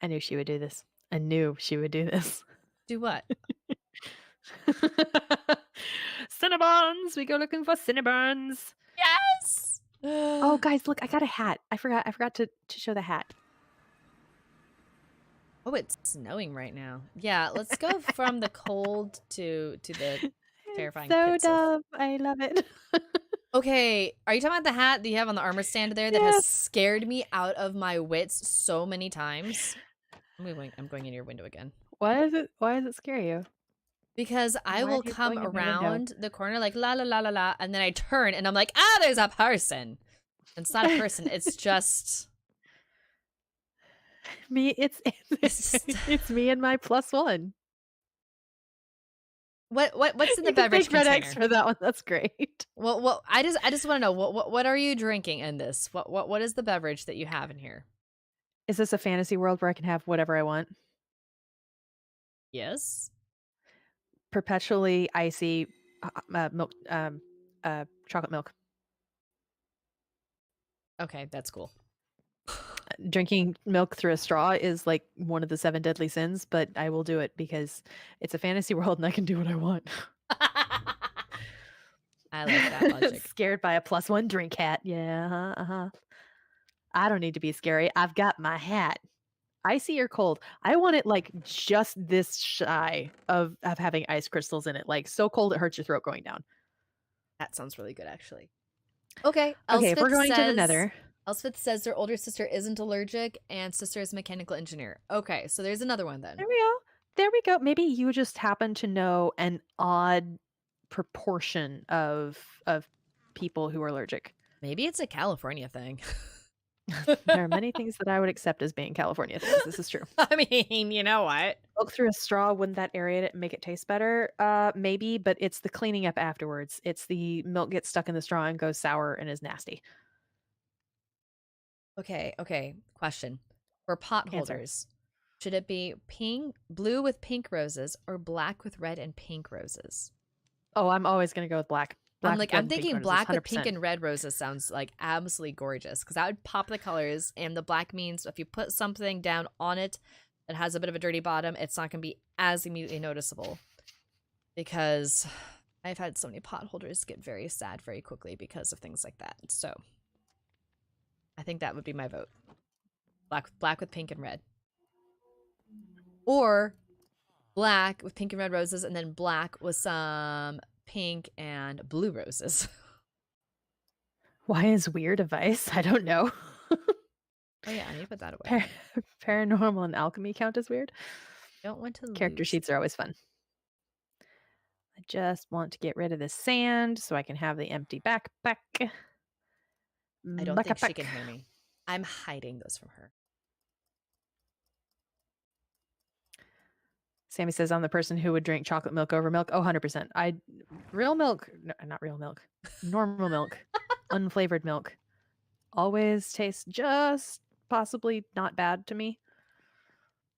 Speaker 2: I knew she would do this. I knew she would do this.
Speaker 1: Do what?
Speaker 2: Cinnabons. We go looking for Cinnabons.
Speaker 1: Yes.
Speaker 2: Oh, guys, look! I got a hat. I forgot to show the hat.
Speaker 1: Oh, it's snowing right now. Yeah, let's go from the cold to the terrifying.
Speaker 2: So dumb. I love it.
Speaker 1: Okay, are you talking about the hat that you have on the armor stand there that has scared me out of my wits so many times? I'm going in your window again.
Speaker 2: Why does it scare you?
Speaker 1: Because I
Speaker 2: Why are
Speaker 1: will
Speaker 2: you
Speaker 1: come
Speaker 2: blowing at my window?
Speaker 1: around the corner like la la la la la, and then I turn and I'm like, there's a person. And it's not a person. It's just
Speaker 2: Me,
Speaker 1: it's just
Speaker 2: it's me and my +1.
Speaker 1: what's in the
Speaker 2: You can
Speaker 1: beverage
Speaker 2: thank Red X
Speaker 1: container?
Speaker 2: for that one. That's great.
Speaker 1: Well, I just want to know what are you drinking in this? What is the beverage that you have in here?
Speaker 2: Is this a fantasy world where I can have whatever I want?
Speaker 1: Yes.
Speaker 2: Perpetually icy milk, chocolate milk.
Speaker 1: Okay, that's cool.
Speaker 2: Drinking milk through a straw is like one of the 7 deadly sins, but I will do it because it's a fantasy world and I can do what I want.
Speaker 1: I like that logic.
Speaker 2: Scared by a +1 drink hat. Yeah, uh-huh. I don't need to be scary. I've got my hat. Icy or cold? I want it like just this shy of having ice crystals in it. Like so cold it hurts your throat going down.
Speaker 1: That sounds really good, actually. Okay,
Speaker 2: Okay, if we're going to the nether.
Speaker 1: Elspeth says their older sister isn't allergic and sister is a mechanical engineer. Okay, so there's another one then.
Speaker 2: There we go. There we go. Maybe you just happen to know an odd proportion of people who are allergic.
Speaker 1: Maybe it's a California thing.
Speaker 2: There are many things that I would accept as being California things. This is true.
Speaker 1: I mean, you know what?
Speaker 2: Milk through a straw, wouldn't that aerate it and make it taste better? Maybe, but it's the cleaning up afterwards. It's the milk gets stuck in the straw and goes sour and is nasty.
Speaker 1: Okay. Question. For pot
Speaker 2: Answer.
Speaker 1: holders, should it be blue with pink roses or black with red and pink roses?
Speaker 2: Oh, I'm always gonna go with black.
Speaker 1: I'm thinking black with pink and red roses sounds like absolutely gorgeous because that would pop the colors. And the black means if you put something down on it that has a bit of a dirty bottom, it's not going to be as immediately noticeable. Because I've had so many pot holders get very sad very quickly because of things like that. So I think that would be my vote. Black with pink and red. Or black with pink and red roses and then black with some pink and blue roses.
Speaker 2: Why is weird a vice? I don't know.
Speaker 1: Oh yeah, I need to put that away.
Speaker 2: Paranormal and alchemy count as weird.
Speaker 1: Don't want to
Speaker 2: Character
Speaker 1: lose.
Speaker 2: sheets are always fun. I just want to get rid of the sand so I can have the empty backpack.
Speaker 1: I don't think she can hear me. I'm hiding those from her.
Speaker 2: Sammy says I'm the person who would drink chocolate milk over milk. Oh, 100%. Real milk, no, not real milk, normal milk, unflavored milk always tastes just possibly not bad to me.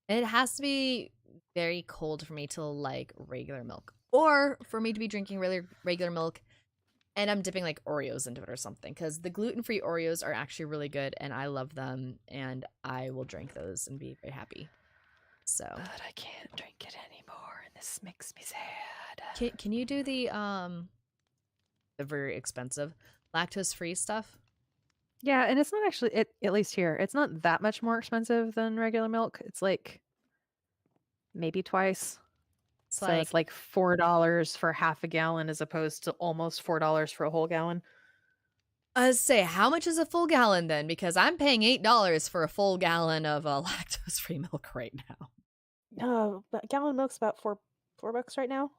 Speaker 1: It has to be very cold for me to like regular milk, or for me to be drinking regular milk and I'm dipping like Oreos into it or something, because the gluten-free Oreos are actually really good and I love them and I will drink those and be very happy. So,
Speaker 2: but I can't drink it anymore and this makes me sad.
Speaker 1: Can you do the very expensive lactose-free stuff?
Speaker 2: Yeah, and it's not actually at least here. It's not that much more expensive than regular milk. It's like maybe twice. It's like $4 for half a gallon as opposed to almost $4 for a whole gallon.
Speaker 1: Say, how much is a full gallon then? Because I'm paying $8 for a full gallon of lactose-free milk right now.
Speaker 2: A gallon of milk's about $4 right now.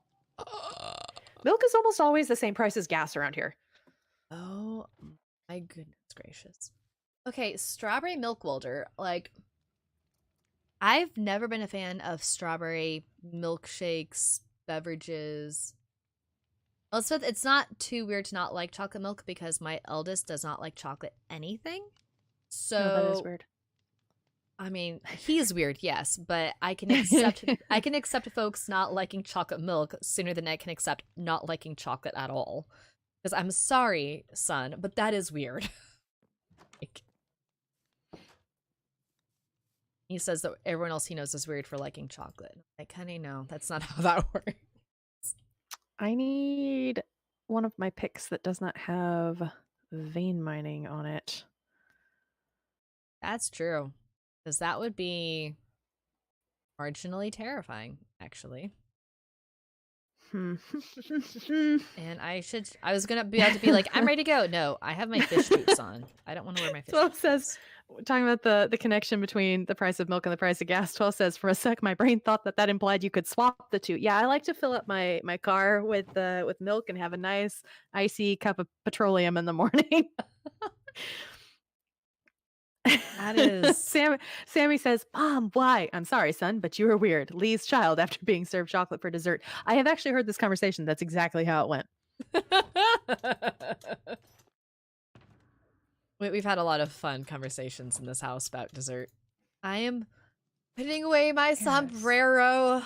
Speaker 2: Milk is almost always the same price as gas around here.
Speaker 1: Oh my goodness gracious. Okay, strawberry milk welder. Like, I've never been a fan of strawberry milkshakes, beverages. Elspeth, it's not too weird to not like chocolate milk because my eldest does not like chocolate anything. So
Speaker 2: that is weird.
Speaker 1: I mean, he's weird, yes, but I can accept folks not liking chocolate milk sooner than I can accept not liking chocolate at all. Because I'm sorry, son, but that is weird. Like, he says that everyone else he knows is weird for liking chocolate. Like, honey, no, that's not how that works.
Speaker 2: I need one of my picks that does not have vein mining on it.
Speaker 1: That's true. Because that would be marginally terrifying, actually.
Speaker 2: Hmm.
Speaker 1: And I was gonna be able to be like, I'm ready to go. No, I have my fish boots on. I don't want to wear my fish
Speaker 2: 12
Speaker 1: boots.
Speaker 2: says, talking about the connection between the price of milk and the price of gas, 12 says, for a sec, my brain thought that implied you could swap the two. Yeah, I like to fill up my car with milk and have a nice icy cup of petroleum in the morning.
Speaker 1: That is
Speaker 2: Sammy says, Mom, why? I'm sorry, son, but you were weird. Lee's child after being served chocolate for dessert. I have actually heard this conversation. That's exactly how it went.
Speaker 1: We've had a lot of fun conversations in this house about dessert. I am putting away my sombrero.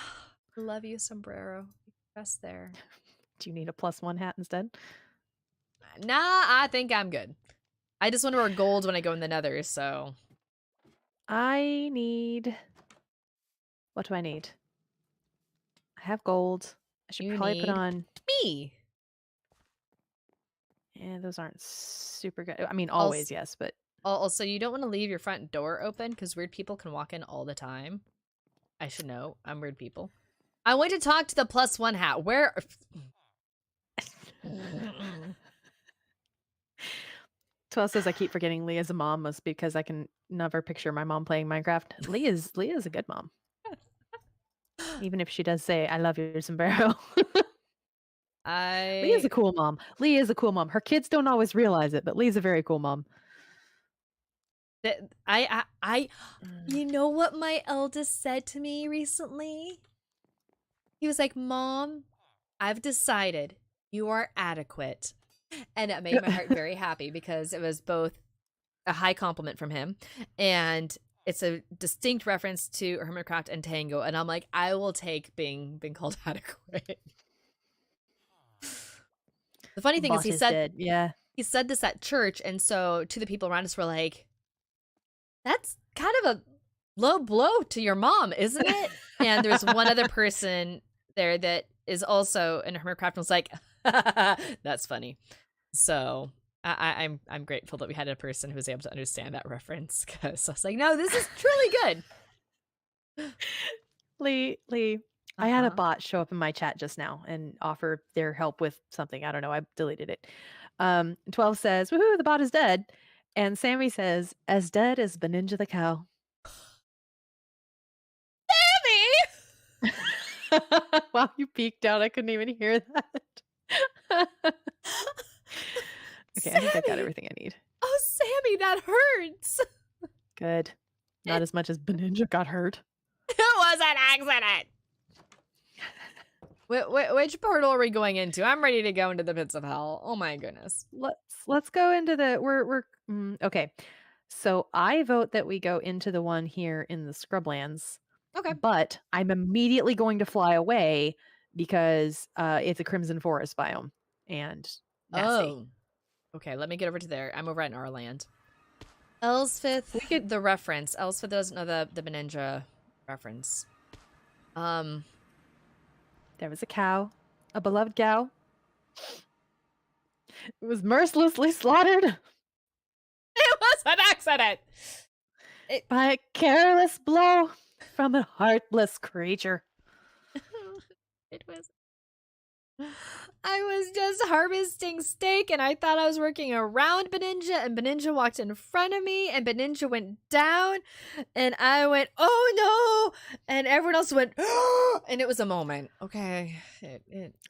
Speaker 1: Love you, sombrero. Rest there.
Speaker 2: Do you need a +1 hat instead?
Speaker 1: Nah, I think I'm good. I just want to wear gold when I go in the nether, so.
Speaker 2: I need... What do I need? I have gold. I should probably put on...
Speaker 1: Me!
Speaker 2: Yeah, those aren't super good. I mean, always, yes, but...
Speaker 1: Also, you don't want to leave your front door open because weird people can walk in all the time. I should know. I'm weird people. I went to talk to the +1 hat. Where...
Speaker 2: 12 says I keep forgetting Lee as a mom was because I can never picture my mom playing Minecraft. Lee is a good mom. Even if she does say, I love your sombrero. Lee is a cool mom. Lee is a cool mom. Her kids don't always realize it, but Lee's a very cool mom.
Speaker 1: You know what my eldest said to me recently? He was like, Mom, I've decided you are adequate. And it made my heart very happy because it was both a high compliment from him and it's a distinct reference to Hermitcraft and Tango. And I'm like, I will take being called adequate. The funny thing is he said this at church. And so to the people around us were like, that's kind of a low blow to your mom, isn't it? And there's one other person there that is also in Hermitcraft and was like, that's funny. So I'm grateful that we had a person who was able to understand that reference because I was like, no, this is truly good.
Speaker 2: Lee, I had a bot show up in my chat just now and offer their help with something. I don't know. I deleted it. 12 says, woohoo, the bot is dead. And Sammy says, as dead as Beninja the cow.
Speaker 1: Sammy!
Speaker 2: Wow, you peeked out. I couldn't even hear that. Okay, Sammy. I think I got everything I need.
Speaker 1: Oh, Sammy, that hurts.
Speaker 2: Good. Not as much as Beninja got hurt.
Speaker 1: It was an accident. Which portal are we going into? I'm ready to go into the pits of hell. Oh my goodness.
Speaker 2: Let's go into the okay. So I vote that we go into the one here in the Scrublands.
Speaker 1: Okay.
Speaker 2: But I'm immediately going to fly away because it's a Crimson Forest biome and nasty.
Speaker 1: Oh. Okay, let me get over to there. I'm over at Narland. Elspeth, the reference. Elspeth doesn't know the Beninja reference.
Speaker 2: There was a cow, a beloved cow. It was mercilessly slaughtered.
Speaker 1: It was an accident.
Speaker 2: By a careless blow from a heartless creature.
Speaker 1: It was. I was just harvesting steak and I thought I was working around Beninja and Beninja walked in front of me and Beninja went down and I went, oh no! And everyone else went, oh! And it was a moment. Okay.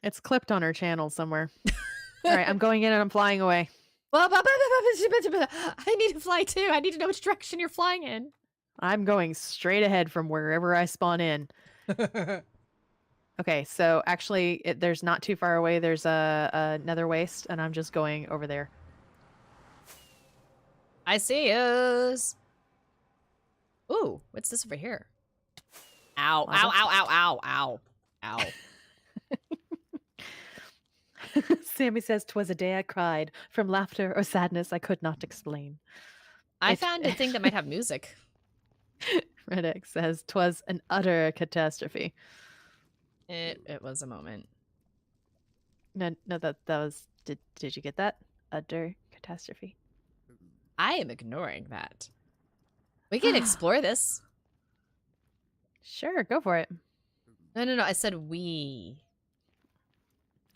Speaker 2: It's clipped on her channel somewhere. All right, I'm going in and I'm flying away.
Speaker 1: Well, I need to fly too. I need to know which direction you're flying in.
Speaker 2: I'm going straight ahead from wherever I spawn in. Okay, so actually, there's not too far away. There's a nether waste, and I'm just going over there.
Speaker 1: I see us. Ooh, what's this over here? Ow, ow, ow, ow, ow, ow, ow.
Speaker 2: Sammy says, 'twas a day I cried. From laughter or sadness I could not explain.
Speaker 1: I found a thing that might have music.
Speaker 2: Red X says, 'twas an utter catastrophe.
Speaker 1: It was a moment.
Speaker 2: No, that was... Did you get that? Utter catastrophe.
Speaker 1: I am ignoring that. We can explore this.
Speaker 2: Sure, go for it.
Speaker 1: No. I said we.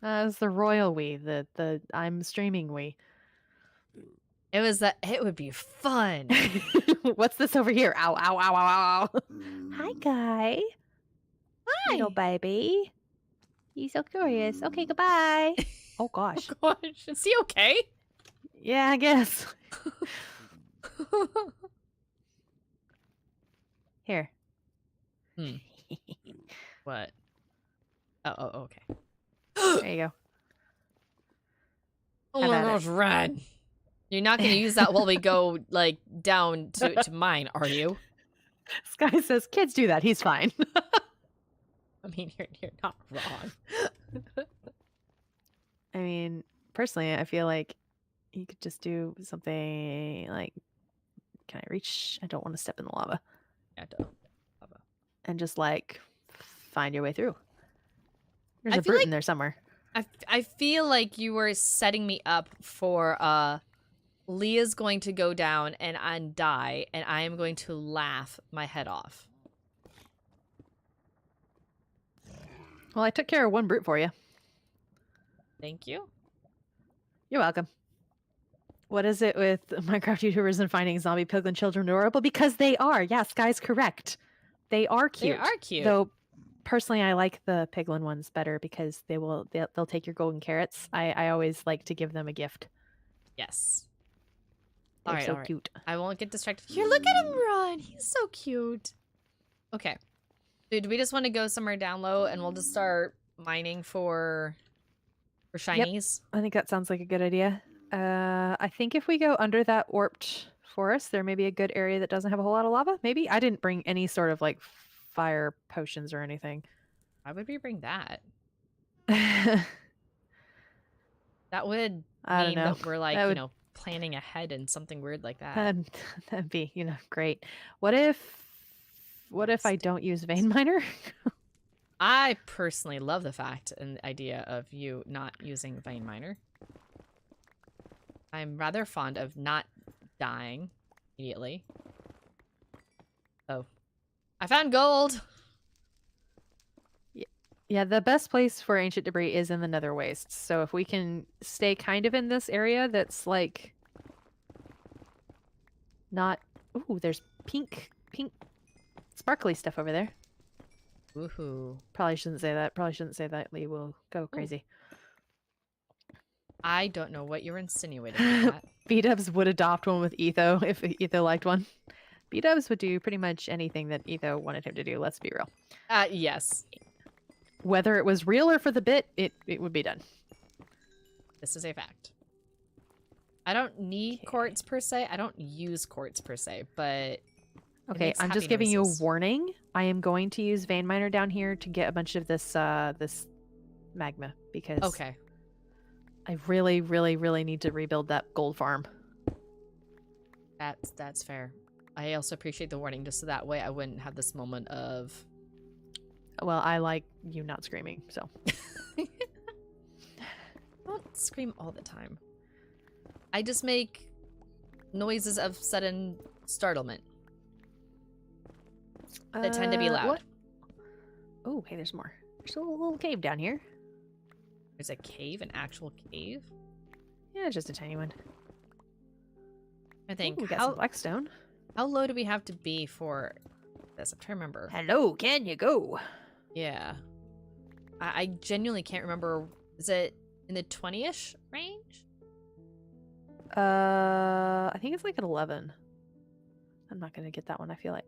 Speaker 2: It's the royal we, the I'm streaming we.
Speaker 1: It was that. It would be fun.
Speaker 2: What's this over here? Ow, ow, ow, ow, ow. Hi, guy. Little
Speaker 1: Hi.
Speaker 2: baby. He's so curious. Okay, goodbye. Oh, gosh.
Speaker 1: Oh gosh, is he okay?
Speaker 2: Yeah, I guess. Here.
Speaker 1: Hmm. What? Oh, okay.
Speaker 2: There you go.
Speaker 1: Oh
Speaker 2: How
Speaker 1: my
Speaker 2: about
Speaker 1: gosh, Red. You're not going to use that while we go, like, down to mine, are you?
Speaker 2: Sky says, kids do that. He's fine.
Speaker 1: I mean, you're not wrong.
Speaker 2: I mean, personally, I feel like you could just do something like, can I reach? I don't want to step in the lava.
Speaker 1: Yeah, duh.
Speaker 2: And just, like, find your way through. There's
Speaker 1: I
Speaker 2: a
Speaker 1: feel
Speaker 2: brute
Speaker 1: like-
Speaker 2: in there somewhere.
Speaker 1: I feel like you were setting me up for, Leah's going to go down and die, and I am going to laugh my head off.
Speaker 2: Well, I took care of one brute for you.
Speaker 1: Thank you.
Speaker 2: You're welcome. What is it with Minecraft YouTubers and finding zombie piglin children adorable? Because they are. Yeah, Sky's correct. They are cute.
Speaker 1: They are cute.
Speaker 2: Though, personally, I like the piglin ones better because they'll take your golden carrots. I always like to give them a gift.
Speaker 1: Yes.
Speaker 2: They're so cute.
Speaker 1: I won't get distracted. Here, look at him run. He's so cute. Okay. Dude, we just want to go somewhere down low and we'll just start mining for shinies.
Speaker 2: I think that sounds like a good idea. I think if we go under that warped forest, there may be a good area that doesn't have a whole lot of lava. Maybe I didn't bring any sort of like fire potions or anything.
Speaker 1: Why would we bring that?
Speaker 2: I
Speaker 1: That would
Speaker 2: don't
Speaker 1: mean
Speaker 2: know.
Speaker 1: that we're like,
Speaker 2: That would-
Speaker 1: you know, planning ahead in something weird like that.
Speaker 2: That'd be, great. What if I don't use vein miner?
Speaker 1: I personally love the fact and the idea of you not using vein miner. I'm rather fond of not dying immediately. Oh. I found gold!
Speaker 2: Yeah, the best place for ancient debris is in the nether wastes. So if we can stay kind of in this area that's like not... Ooh, there's pink sparkly stuff over there.
Speaker 1: Woohoo.
Speaker 2: Probably shouldn't say that. Probably shouldn't say that. Lee will go crazy.
Speaker 1: I don't know what you're insinuating with that.
Speaker 2: B-dubs would adopt one with Etho if Etho liked one. B-dubs would do pretty much anything that Etho wanted him to do, let's be real.
Speaker 1: Yes.
Speaker 2: Whether it was real or for the bit, it would be done.
Speaker 1: This is a fact. I don't need quartz per se. I don't use quartz per se, but...
Speaker 2: Okay, I'm just giving you a warning. I am going to use vein miner down here to get a bunch of this this magma because
Speaker 1: Okay.
Speaker 2: I really, really, really need to rebuild that gold farm.
Speaker 1: That's fair. I also appreciate the warning just so that way I wouldn't have this moment of...
Speaker 2: Well, I like you not screaming, so.
Speaker 1: Don't scream all the time. I just make noises of sudden startlement that tend to be loud.
Speaker 2: Oh, hey, there's more. There's a little cave down here.
Speaker 1: There's a cave, an actual cave?
Speaker 2: Yeah, just a tiny one.
Speaker 1: I think.
Speaker 2: Ooh, we got some blackstone.
Speaker 1: How low do we have to be for this? I'm trying to remember.
Speaker 2: Hello, can you go?
Speaker 1: Yeah. I genuinely can't remember. Is it in the 20-ish range?
Speaker 2: I think it's like at 11. I'm not gonna get that one. I feel like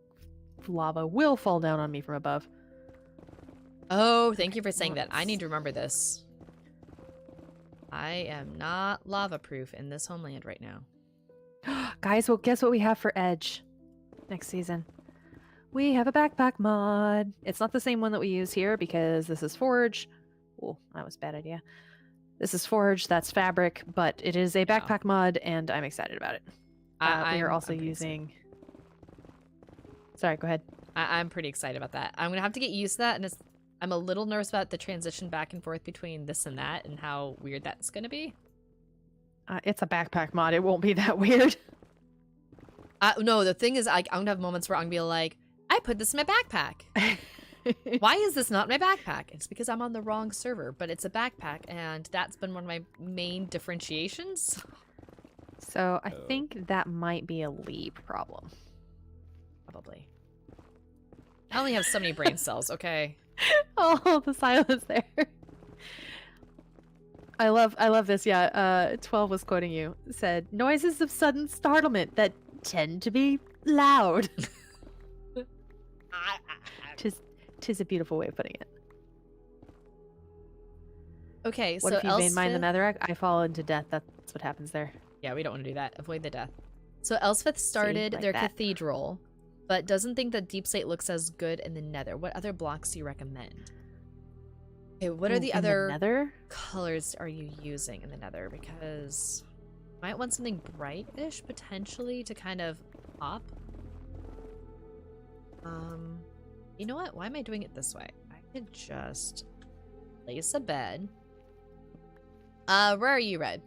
Speaker 2: lava will fall down on me from above.
Speaker 1: Oh, thank you for saying that. I need to remember this. I am not lava-proof in this homeland right now.
Speaker 2: Guys, well, guess what we have for Edge next season? We have a backpack mod. It's not the same one that we use here because this is Forge. Oh, that was a bad idea. This is Forge, that's Fabric, but it is a backpack mod, and I'm excited about it. We are also using... Sorry, go ahead.
Speaker 1: I'm pretty excited about that. I'm going to have to get used to that, and I'm a little nervous about the transition back and forth between this and that and how weird that's going to be.
Speaker 2: It's a backpack mod. It won't be that weird.
Speaker 1: No, the thing is, I'm going to have moments where I'm going to be like, I put this in my backpack. Why is this not my backpack? It's because I'm on the wrong server, but it's a backpack, and that's been one of my main differentiations.
Speaker 2: So I think that might be a leap problem.
Speaker 1: Probably. I only have so many brain cells, okay?
Speaker 2: Oh, the silence there. I love this. Yeah, 12 was quoting you. Said noises of sudden startlement that tend to be loud. Tis a beautiful way of putting it.
Speaker 1: Okay,
Speaker 2: What
Speaker 1: so
Speaker 2: if you vein mine the netherrack? I fall into death. That's what happens there.
Speaker 1: Yeah, we don't want to do that. Avoid the death. So Elspeth started
Speaker 2: like
Speaker 1: their
Speaker 2: that.
Speaker 1: cathedral, but doesn't think that deep slate looks as good in the nether. What other blocks do you recommend? Okay, what are the
Speaker 2: In
Speaker 1: other
Speaker 2: nether?
Speaker 1: colors are you using in the nether? Because you might want something bright-ish, potentially, to kind of pop. You know what? Why am I doing it this way? I could just place a bed. Where are you, Red?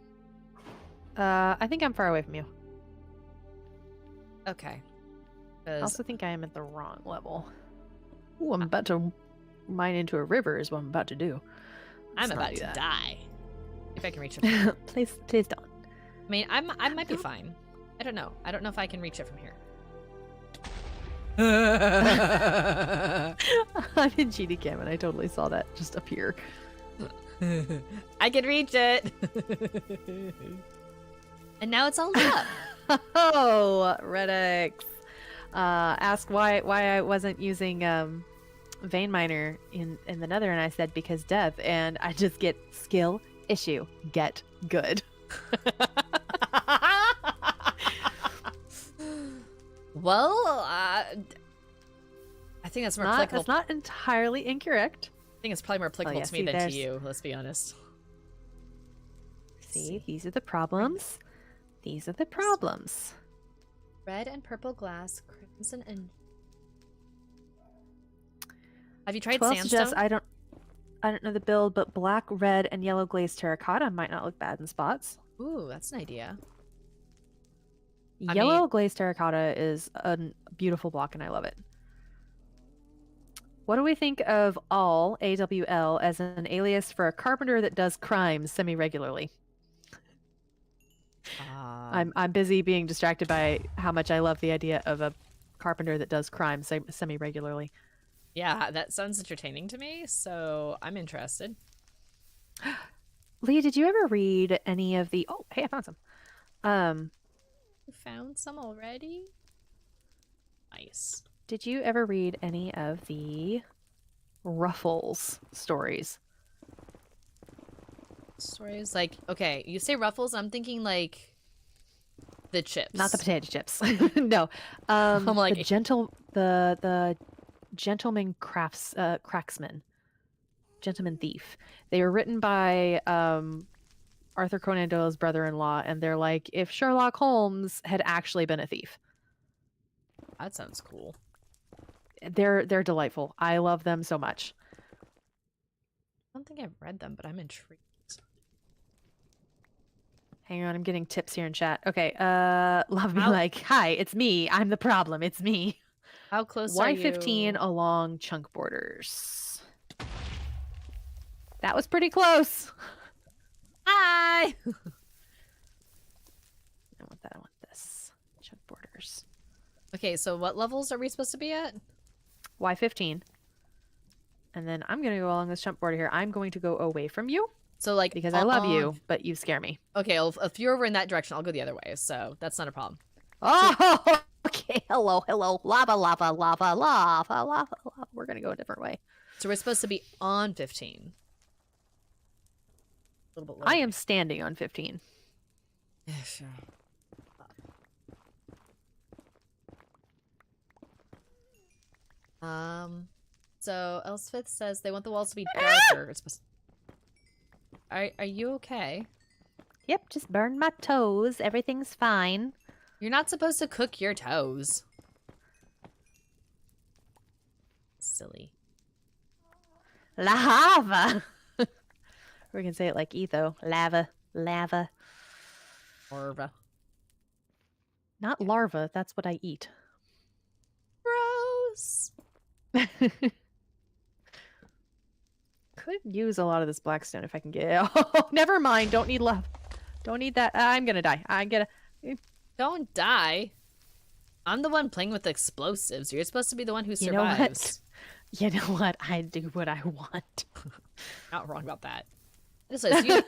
Speaker 2: I think I'm far away from you.
Speaker 1: Okay.
Speaker 2: I also think I am at the wrong level. Ooh, I'm about to mine into a river is what I'm about to do.
Speaker 1: I'm about to die. If I can reach it.
Speaker 2: Please don't.
Speaker 1: I mean, I might be fine. I don't know. I don't know if I can reach it from here.
Speaker 2: I'm in GD Cam and I totally saw that just appear.
Speaker 1: I can reach it. And now it's all up.
Speaker 2: Oh, Redix. Ask why I wasn't using vein miner in the nether, and I said because death, and I just get skill issue. Get good.
Speaker 1: Well, I think that's more applicable.
Speaker 2: That's not entirely incorrect.
Speaker 1: I think it's probably more applicable to me than to you, let's be honest.
Speaker 2: See, these are the problems. These are the problems.
Speaker 1: Red and purple glass, crimson and... Have you tried sandstone?
Speaker 2: I don't know the build, but black, red, and yellow glazed terracotta might not look bad in spots.
Speaker 1: Ooh, that's an idea.
Speaker 2: Yellow glazed terracotta is a beautiful block, and I love it. What do we think of AWL as an alias for a carpenter that does crimes semi-regularly? I'm busy being distracted by how much I love the idea of a carpenter that does crimes semi-regularly.
Speaker 1: Yeah, that sounds entertaining to me, so I'm interested.
Speaker 2: Leah, did you ever read any of the... Oh, hey, I found some.
Speaker 1: You found some already? Nice.
Speaker 2: Did you ever read any of the Ruffles stories?
Speaker 1: Stories like, okay, you say Ruffles, I'm thinking like the chips.
Speaker 2: Not the potato chips. No.
Speaker 1: I'm like
Speaker 2: the gentleman cracksman. Gentleman thief. They were written by Arthur Conan Doyle's brother-in-law, and they're like, if Sherlock Holmes had actually been a thief.
Speaker 1: That sounds cool.
Speaker 2: They're delightful. I love them so much.
Speaker 1: I don't think I've read them, but I'm intrigued.
Speaker 2: Hang on, I'm getting tips here in chat. Okay, love me like, hi, it's me. I'm the problem. It's me.
Speaker 1: How close are you?
Speaker 2: Y15 along chunk borders. That was pretty close.
Speaker 1: Hi!
Speaker 2: I want that. I want this. Chunk borders.
Speaker 1: Okay, so what levels are we supposed to be at?
Speaker 2: Y15. And then I'm going to go along this chunk border here. I'm going to go away from you.
Speaker 1: So like
Speaker 2: because I love you, but you scare me.
Speaker 1: Okay, well, if you're over in that direction, I'll go the other way. So that's not a problem.
Speaker 2: Oh, okay. Hello. Lava. We're going to go a different way.
Speaker 1: So we're supposed to be on 15. A little bit lower.
Speaker 2: I am standing on 15.
Speaker 1: Yeah, sure. So Elspeth says they want the walls to be darker. It's supposed to... Are you okay?
Speaker 2: Yep, just burned my toes. Everything's fine.
Speaker 1: You're not supposed to cook your toes. Silly.
Speaker 2: Lava. We're gonna say it like Etho. Lava.
Speaker 1: Larva.
Speaker 2: Not larva. That's what I eat.
Speaker 1: Gross.
Speaker 2: could use a lot of this blackstone if I can get. Oh, never mind. Don't need love. Don't need that. I'm gonna die. I'm gonna.
Speaker 1: Don't die. I'm the one playing with explosives. You're supposed to be the one who
Speaker 2: You know what?
Speaker 1: survives.
Speaker 2: You know what? I do what I want.
Speaker 1: Not wrong about that. You,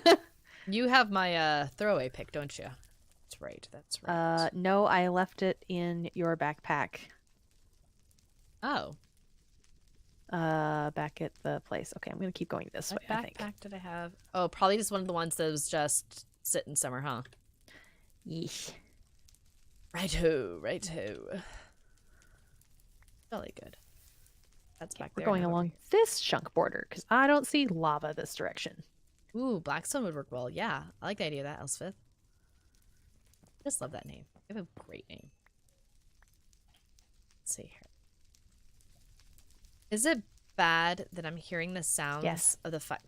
Speaker 1: you have my throwaway pick, don't you? That's right. That's right.
Speaker 2: No, I left it in your backpack.
Speaker 1: Oh.
Speaker 2: Back at the place. Okay, I'm gonna keep going this way. I think.
Speaker 1: Backpack did I have? Oh, probably just one of the ones that was just sitting somewhere, huh?
Speaker 2: Yeesh.
Speaker 1: Righto, righto. Really good. That's back there.
Speaker 2: We're going along this chunk border because I don't see lava this direction.
Speaker 1: Ooh, Blackstone would work well. Yeah, I like the idea of that, Elspeth. Just love that name. You have a great name. Let's see here. Is it bad that I'm hearing the sounds of the fire?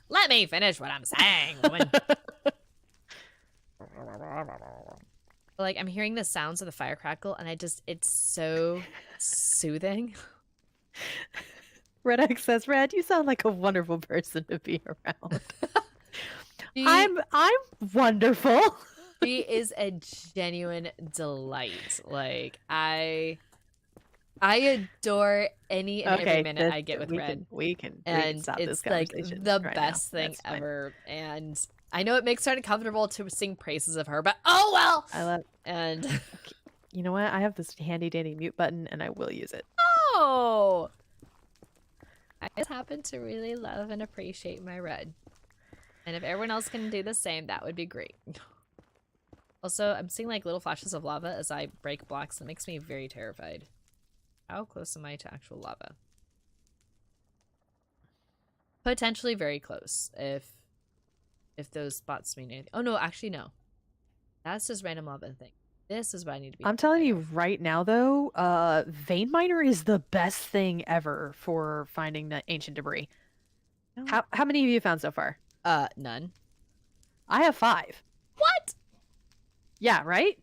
Speaker 1: Let me finish what I'm saying, woman. Like, I'm hearing the sounds of the fire crackle, and it's so soothing.
Speaker 2: Red X says, Red, you sound like a wonderful person to be around. I'm wonderful.
Speaker 1: She is a genuine delight. Like, I adore any and every minute I get with Red.
Speaker 2: We can
Speaker 1: stop this conversation. It's like the best thing ever. And I know it makes her uncomfortable to sing praises of her, but oh well.
Speaker 2: I love.
Speaker 1: And
Speaker 2: you know what? I have this handy dandy mute button, and I will use it.
Speaker 1: Oh. I just happen to really love and appreciate my Red. And if everyone else can do the same, that would be great. Also, I'm seeing like little flashes of lava as I break blocks. That makes me very terrified. How close am I to actual lava? Potentially very close if those spots mean anything. Oh no, actually no. That's just random lava thing. This is what I need to be.
Speaker 2: I'm telling you right now, though, vein miner is the best thing ever for finding the ancient debris. Oh. How many of you found so far?
Speaker 1: None.
Speaker 2: I have 5.
Speaker 1: What?
Speaker 2: Yeah, right?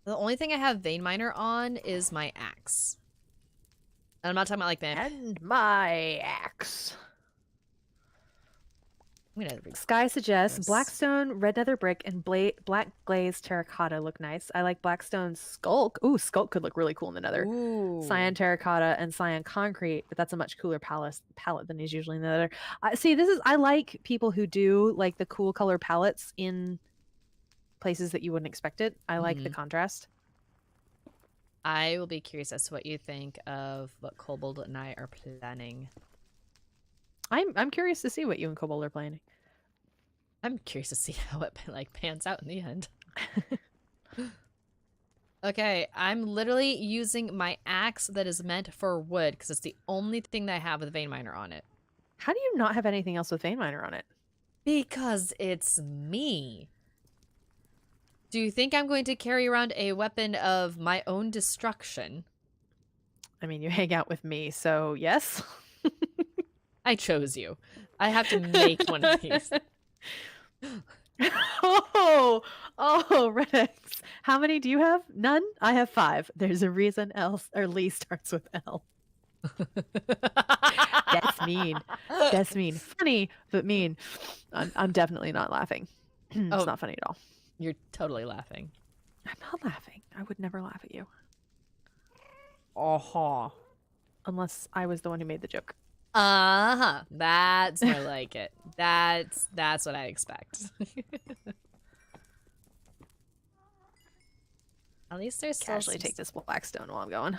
Speaker 1: The only thing I have vein miner on is my axe. And I'm not talking about like that.
Speaker 2: And my axe. Sky suggests Blackstone, red nether brick, and black glazed terracotta look nice. I like Blackstone skulk. Ooh, skulk could look really cool in the nether.
Speaker 1: Ooh.
Speaker 2: Cyan terracotta and cyan concrete, but that's a much cooler palette than is usually in the nether. See, I like people who do like the cool color palettes in places that you wouldn't expect it. I like the contrast.
Speaker 1: I will be curious as to what you think of what Kobold and I are planning.
Speaker 2: I'm curious to see what you and Kobold are planning.
Speaker 1: I'm curious to see how it pans out in the end. Okay, I'm literally using my axe that is meant for wood because it's the only thing that I have with a vein miner on it.
Speaker 2: How do you not have anything else with vein miner on it?
Speaker 1: Because it's me. Do you think I'm going to carry around a weapon of my own destruction?
Speaker 2: I mean, you hang out with me, so yes.
Speaker 1: I chose you. I have to make one of these.
Speaker 2: Oh, Red X. How many do you have? None? I have 5. There's a reason Lee starts with L. That's mean. That's mean. Funny, but mean. I'm definitely not laughing. It's not funny at all.
Speaker 1: You're totally laughing.
Speaker 2: I'm not laughing. I would never laugh at you.
Speaker 1: Uh-huh.
Speaker 2: Unless I was the one who made the joke.
Speaker 1: Uh-huh. That's more like it. That's what I expect. At least there's
Speaker 2: casually take this Blackstone while I'm going.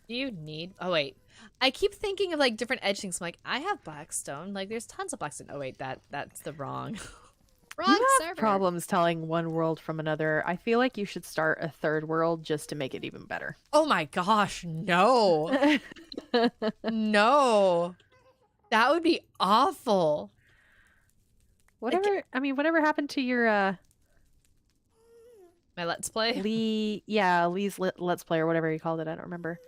Speaker 1: Do you need... Oh, wait. I keep thinking of, like, different edge things. I'm like, I have Blackstone. Like, there's tons of Blackstone. Oh, wait. That's the wrong... wrong
Speaker 2: you
Speaker 1: server.
Speaker 2: Have problems telling one world from another. I feel like you should start a third world just to make it even better.
Speaker 1: Oh, my gosh. No. No. That would be awful.
Speaker 2: Whatever happened to your...
Speaker 1: My Let's Play?
Speaker 2: Lee's Let's Play or whatever you called it. I don't remember.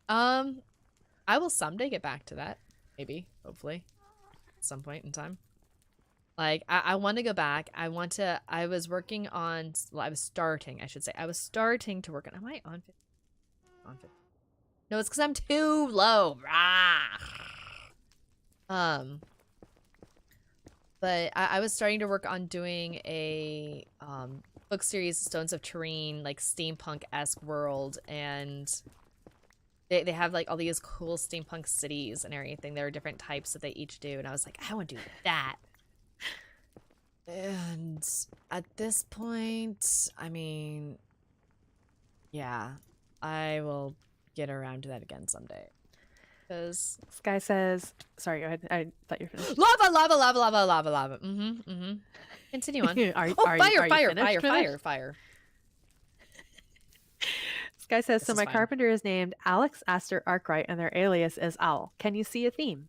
Speaker 1: I will someday get back to that. Maybe. Hopefully. At some point in time. Like, I want to go back. I was working on... Well, I was starting to work on... Am I on 50? On 50? No, it's because I'm too low. Rah. Um, but I was starting to work on doing a book series, Stones of Turin, like steampunk-esque world, and they have like all these cool steampunk cities and everything. There are different types that they each do, and I was like, I want to do that. And at this point, I mean, yeah, I will get around to that again someday. Because
Speaker 2: Sky says, sorry, go ahead. I thought you were finished.
Speaker 1: lava. Continue on. Fire.
Speaker 2: Sky says,
Speaker 1: This
Speaker 2: so
Speaker 1: is
Speaker 2: my
Speaker 1: fine.
Speaker 2: carpenter is named Alex Astor Arkwright and their alias is Owl. Can you see a theme?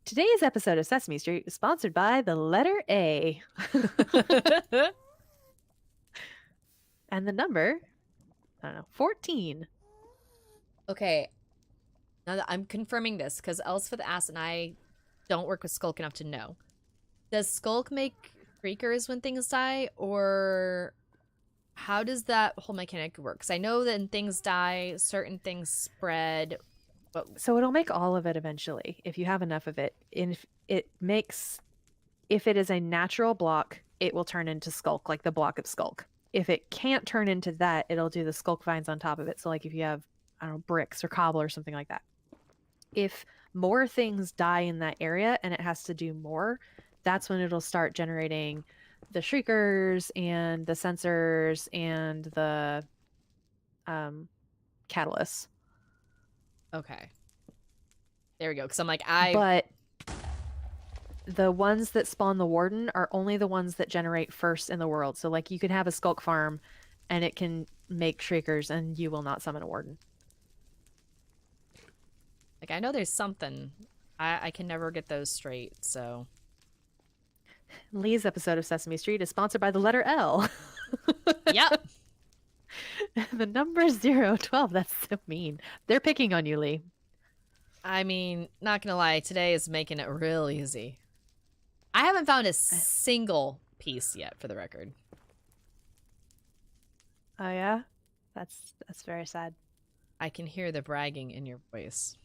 Speaker 2: Today's episode of Sesame Street is sponsored by the letter A. And the number, I don't know, 14.
Speaker 1: Okay. Now that I'm confirming this, because Elspeth asked, and I don't work with Skulk enough to know. Does Skulk make shriekers when things die, or how does that whole mechanic work? Because I know that when things die, certain things spread. But
Speaker 2: So it'll make all of it eventually, if you have enough of it. If it makes, if it is a natural block, it will turn into Skulk, like the block of Skulk. If it can't turn into that, it'll do the Skulk vines on top of it. So like if you have, I don't know, bricks or cobble or something like that. If more things die in that area and it has to do more, that's when it'll start generating the shriekers and the sensors and the catalysts.
Speaker 1: okay. There we go. Because I'm like,
Speaker 2: But the ones that spawn the warden are only the ones that generate first in the world. So like you can have a Skulk farm and it can make shriekers and you will not summon a warden.
Speaker 1: Like, I know there's something. I can never get those straight, so.
Speaker 2: Lee's episode of Sesame Street is sponsored by the letter L.
Speaker 1: Yep.
Speaker 2: The number 012. That's so mean. They're picking on you, Lee.
Speaker 1: I mean, not gonna lie, today is making it real easy. I haven't found a single piece yet, for the record.
Speaker 2: Oh yeah? That's very sad.
Speaker 1: I can hear the bragging in your voice.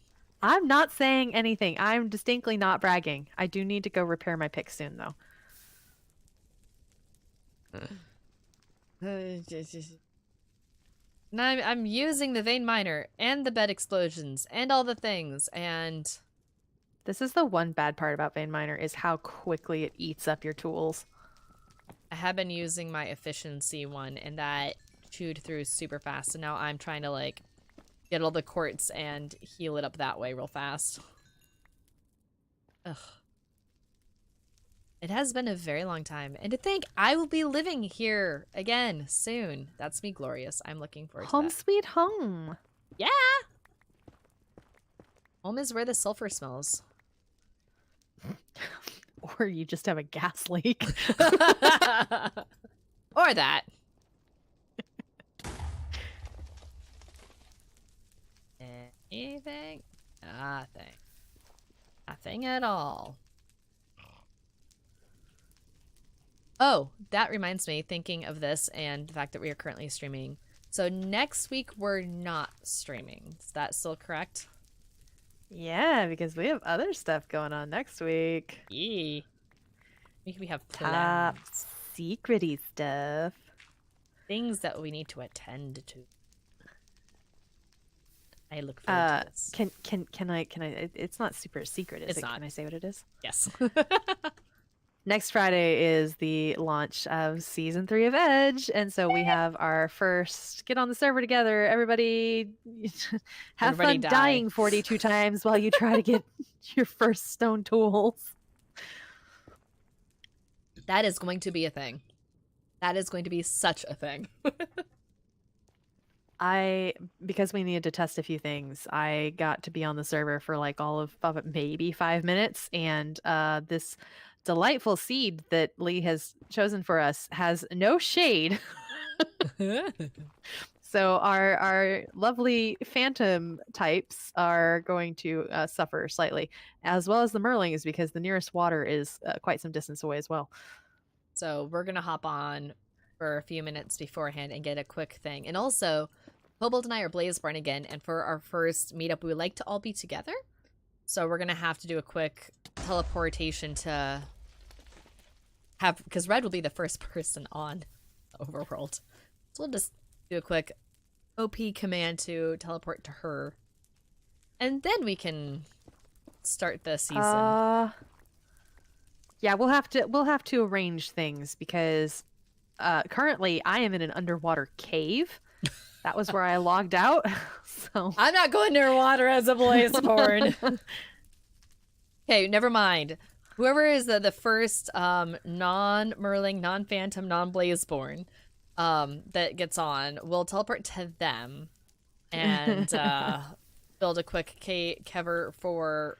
Speaker 2: I'm not saying anything. I'm distinctly not bragging. I do need to go repair my pick soon, though.
Speaker 1: And I'm using the vein miner and the bed explosions and all the things, and
Speaker 2: This is the one bad part about Vein Miner is how quickly it eats up your tools.
Speaker 1: I have been using my efficiency one, and that chewed through super fast, and now I'm trying to, like, get all the quartz and heal it up that way real fast. Ugh. It has been a very long time, and to think I will be living here again soon. That's me glorious. I'm looking forward to
Speaker 2: Home
Speaker 1: that.
Speaker 2: sweet home.
Speaker 1: Yeah! Home is where the sulfur smells.
Speaker 2: Or you just have a gas leak.
Speaker 1: Or that. Anything? Nothing. Nothing at all. Oh, that reminds me, thinking of this and the fact that we are currently streaming. So next week we're not streaming. Is that still correct?
Speaker 2: Yeah, because we have other stuff going on next week.
Speaker 1: Yeah. We have
Speaker 2: Top
Speaker 1: plans.
Speaker 2: secrety stuff.
Speaker 1: Things that we need to attend to. I look forward to this.
Speaker 2: Can I it's not super secret, is
Speaker 1: It's
Speaker 2: it?
Speaker 1: not.
Speaker 2: Can I say what it is?
Speaker 1: Yes.
Speaker 2: Next Friday is the launch of season 3 of Edge, and so we have our first get on the server together. Everybody have
Speaker 1: Everybody
Speaker 2: fun
Speaker 1: die.
Speaker 2: dying 42 times while you try to get your first stone tools.
Speaker 1: That is going to be a thing. That is going to be such a thing.
Speaker 2: Because we needed to test a few things, I got to be on the server for like all of maybe 5 minutes, and this delightful seed that Lee has chosen for us has no shade. So our lovely phantom types are going to suffer slightly, as well as the merlings, because the nearest water is quite some distance away as well.
Speaker 1: So we're going to hop on for a few minutes beforehand and get a quick thing. And also, Kobold and I are Blazeborn again, and for our first meetup, we would like to all be together. So we're gonna have to do a quick teleportation to have, because Red will be the first person on the overworld. So we'll just do a quick OP command to teleport to her. And then we can start the season.
Speaker 2: Yeah, we'll have to arrange things because currently I am in an underwater cave. That was where I logged out. So
Speaker 1: I'm not going near water as a Blazeborn. Okay, never mind. Whoever is the first non-Merling, non-Phantom, non-Blazeborn that gets on, we'll teleport to them and build a quick cover for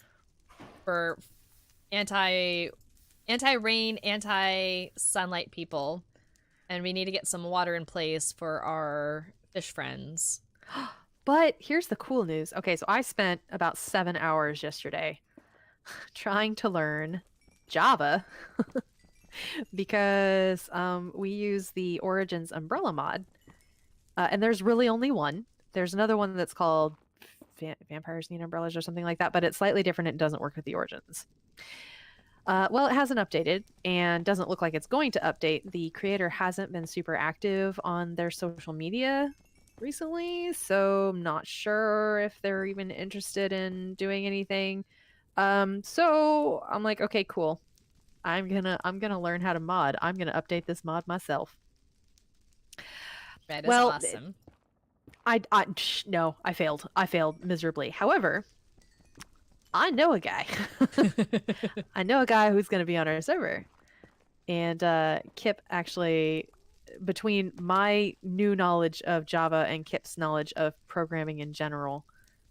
Speaker 1: anti-rain, anti-sunlight people. And we need to get some water in place for our fish friends.
Speaker 2: But here's the cool news. Okay, so I spent about 7 hours yesterday trying to learn Java because we use the Origins Umbrella mod. And there's really only one. There's another one that's called Vampires Need Umbrellas or something like that, but it's slightly different. It doesn't work with the Origins. Well, it hasn't updated and doesn't look like it's going to update. The creator hasn't been super active on their social media recently, so I'm not sure if they're even interested in doing anything. So I'm like, okay, cool. I'm gonna learn how to mod. I'm gonna update this mod myself.
Speaker 1: That is awesome.
Speaker 2: No, I failed. I failed miserably. However, I know a guy. I know a guy who's going to be on our server. And Kip actually, between my new knowledge of Java and Kip's knowledge of programming in general,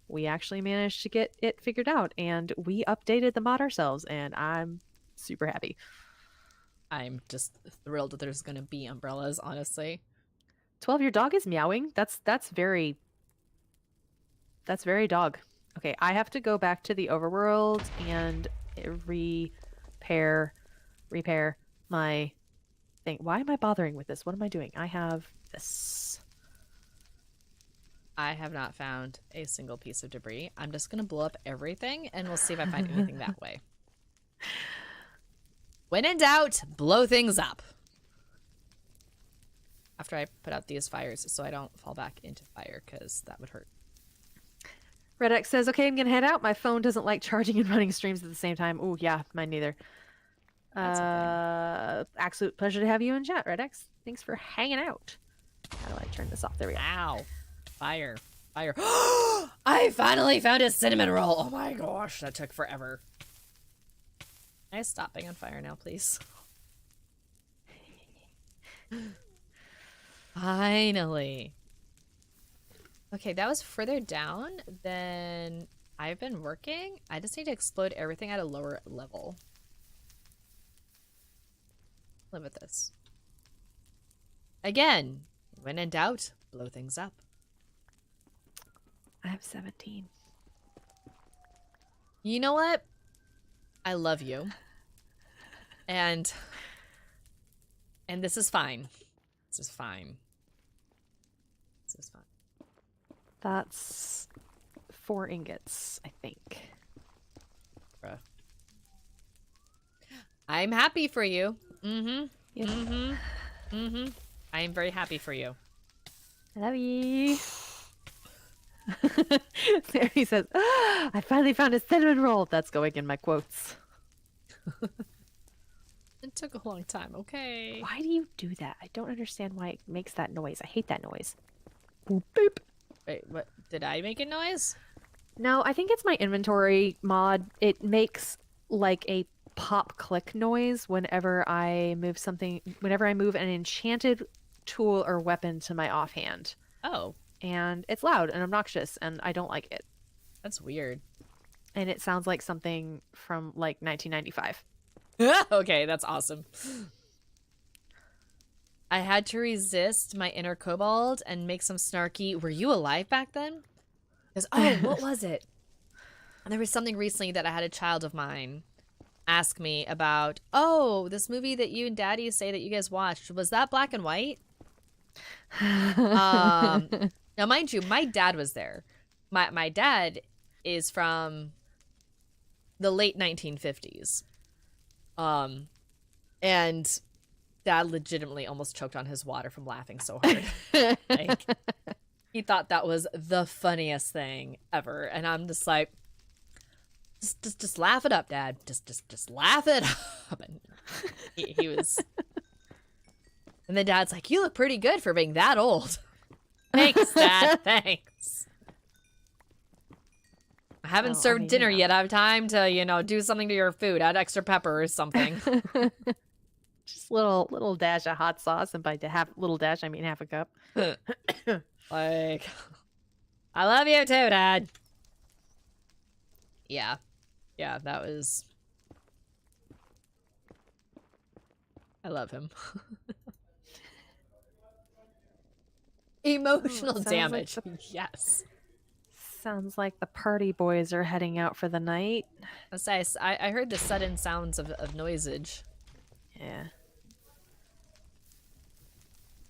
Speaker 2: we actually managed to get it figured out. And we updated the mod ourselves, and I'm super happy.
Speaker 1: I'm just thrilled that there's going to be umbrellas, honestly.
Speaker 2: 12, your dog is meowing? That's very dog. Okay, I have to go back to the overworld and repair my thing. Why am I bothering with this? What am I doing? I have this.
Speaker 1: I have not found a single piece of debris. I'm just going to blow up everything, and we'll see if I find anything that way. When in doubt, blow things up. After I put out these fires, so I don't fall back into fire, because that would hurt.
Speaker 2: Redx says, okay, I'm going to head out. My phone doesn't like charging and running streams at the same time. Oh, yeah, mine neither. Absolute pleasure to have you in chat, Redx. Thanks for hanging out. How do I turn this off? There we go.
Speaker 1: Ow. Fire. Fire. I finally found a cinnamon roll. Oh my gosh, that took forever. Can I stop being on fire now, please? Finally. Okay, that was further down than I've been working. I just need to explode everything at a lower level. Live with this. Again, when in doubt, blow things up.
Speaker 2: I have 17.
Speaker 1: You know what? I love you. And this is fine. This is fine. This is fine.
Speaker 2: That's 4 ingots, I think.
Speaker 1: Bruh. I'm happy for you. Mm-hmm.
Speaker 2: Yep.
Speaker 1: Mm-hmm. Mm-hmm. I am very happy for you.
Speaker 2: I love you. There he says, I finally found a cinnamon roll. That's going in my quotes.
Speaker 1: It took a long time, okay.
Speaker 2: Why do you do that? I don't understand why it makes that noise. I hate that noise. Boop, boop.
Speaker 1: Wait, what? Did I make a noise?
Speaker 2: No, I think it's my inventory mod. It makes like a pop click noise whenever I move something, whenever I move an enchanted tool or weapon to my offhand.
Speaker 1: Oh.
Speaker 2: And it's loud and obnoxious and I don't like it.
Speaker 1: That's weird.
Speaker 2: And it sounds like something from like 1995.
Speaker 1: Okay, that's awesome. I had to resist my inner kobold and make some snarky. Were you alive back then? Because, oh, what was it? There was something recently that I had a child of mine ask me about. Oh, this movie that you and Daddy say that you guys watched, was that black and white? Now, mind you, my dad was there. My dad is from the late 1950s. And Dad legitimately almost choked on his water from laughing so hard. Like, he thought that was the funniest thing ever. And I'm just like, just laugh it up, Dad. Just laugh it up. And he was. And then Dad's like, you look pretty good for being that old. Thanks, Dad. Thanks. I haven't served dinner yet. I have time to, do something to your food. Add extra pepper or something.
Speaker 2: Just little dash of hot sauce, and by little dash I mean half a cup.
Speaker 1: Like, I love you too, Dad. Yeah, that was. I love him. Emotional damage. Like yes.
Speaker 2: Sounds like the party boys are heading out for the night.
Speaker 1: I heard the sudden sounds of noisage.
Speaker 2: Yeah.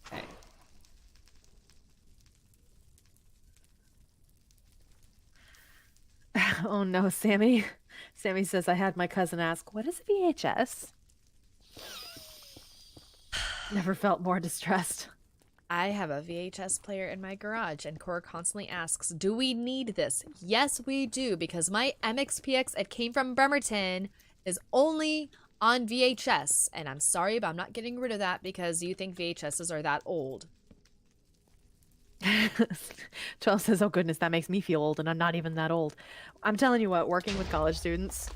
Speaker 1: Okay.
Speaker 2: Oh no, Sammy. Sammy says I had my cousin ask, what is a VHS? Never felt more distressed.
Speaker 1: I have a VHS player in my garage, and Cora constantly asks, do we need this? Yes, we do, because my MXPX it came from Bremerton is only on VHS, and I'm sorry, but I'm not getting rid of that because you think VHSs are that old.
Speaker 2: 12 says, oh goodness, that makes me feel old, and I'm not even that old. I'm telling you what, working with college students,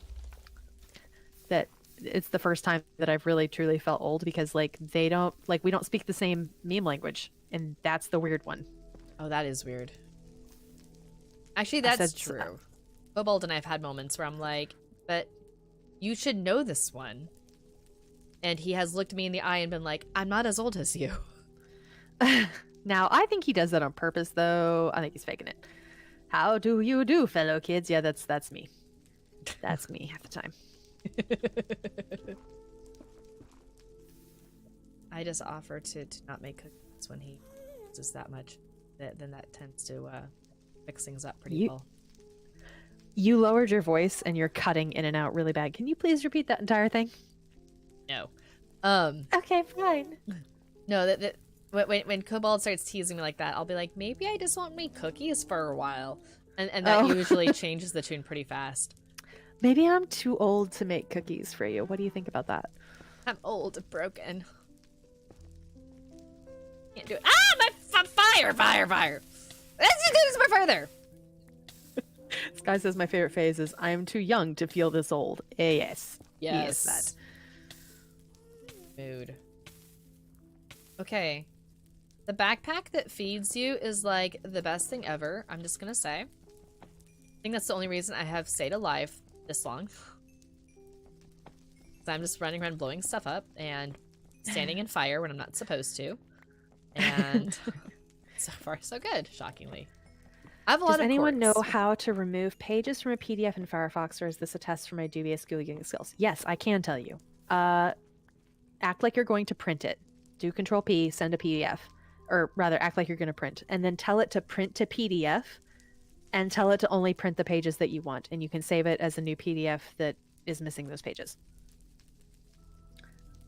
Speaker 2: that it's the first time that I've really truly felt old, because we don't speak the same meme language, and that's the weird one.
Speaker 1: Oh, that is weird. Actually, that's true. Cobalt and I've had moments where I'm like, but you should know this one. And he has looked me in the eye and been like, I'm not as old as you.
Speaker 2: Now, I think he does that on purpose, though. I think he's faking it. How do you do, fellow kids? Yeah, that's me. That's me half the time.
Speaker 1: I just offer to not make cookies when he does that much. Then that tends to fix things up pretty well.
Speaker 2: You lowered your voice and you're cutting in and out really bad. Can you please repeat that entire thing?
Speaker 1: No.
Speaker 2: Okay, fine.
Speaker 1: No, when Cobalt starts teasing me like that, I'll be like, maybe I just won't make cookies for a while. And that usually changes the tune pretty fast.
Speaker 2: Maybe I'm too old to make cookies for you. What do you think about that?
Speaker 1: I'm old and broken. Can't do it. Ah, my fire! There's my fire there.
Speaker 2: Sky says my favorite phase is, I am too young to feel this old. Yes.
Speaker 1: Yes.
Speaker 2: He is
Speaker 1: that. Mood. Okay. The backpack that feeds you is like the best thing ever. I'm just gonna say. I think that's the only reason I have stayed alive this long. So I'm just running around blowing stuff up and standing in fire when I'm not supposed to. And so far, so good, shockingly. I have a lot of
Speaker 2: Does anyone know
Speaker 1: quartz.
Speaker 2: how to remove pages from a PDF in Firefox, or is this a test for my dubious Googling skills? Yes, I can tell you. Act like you're going to print it. Do Control-P, send a PDF. Or rather, act like you're going to print. And then tell it to print to PDF, and tell it to only print the pages that you want. And you can save it as a new PDF that is missing those pages.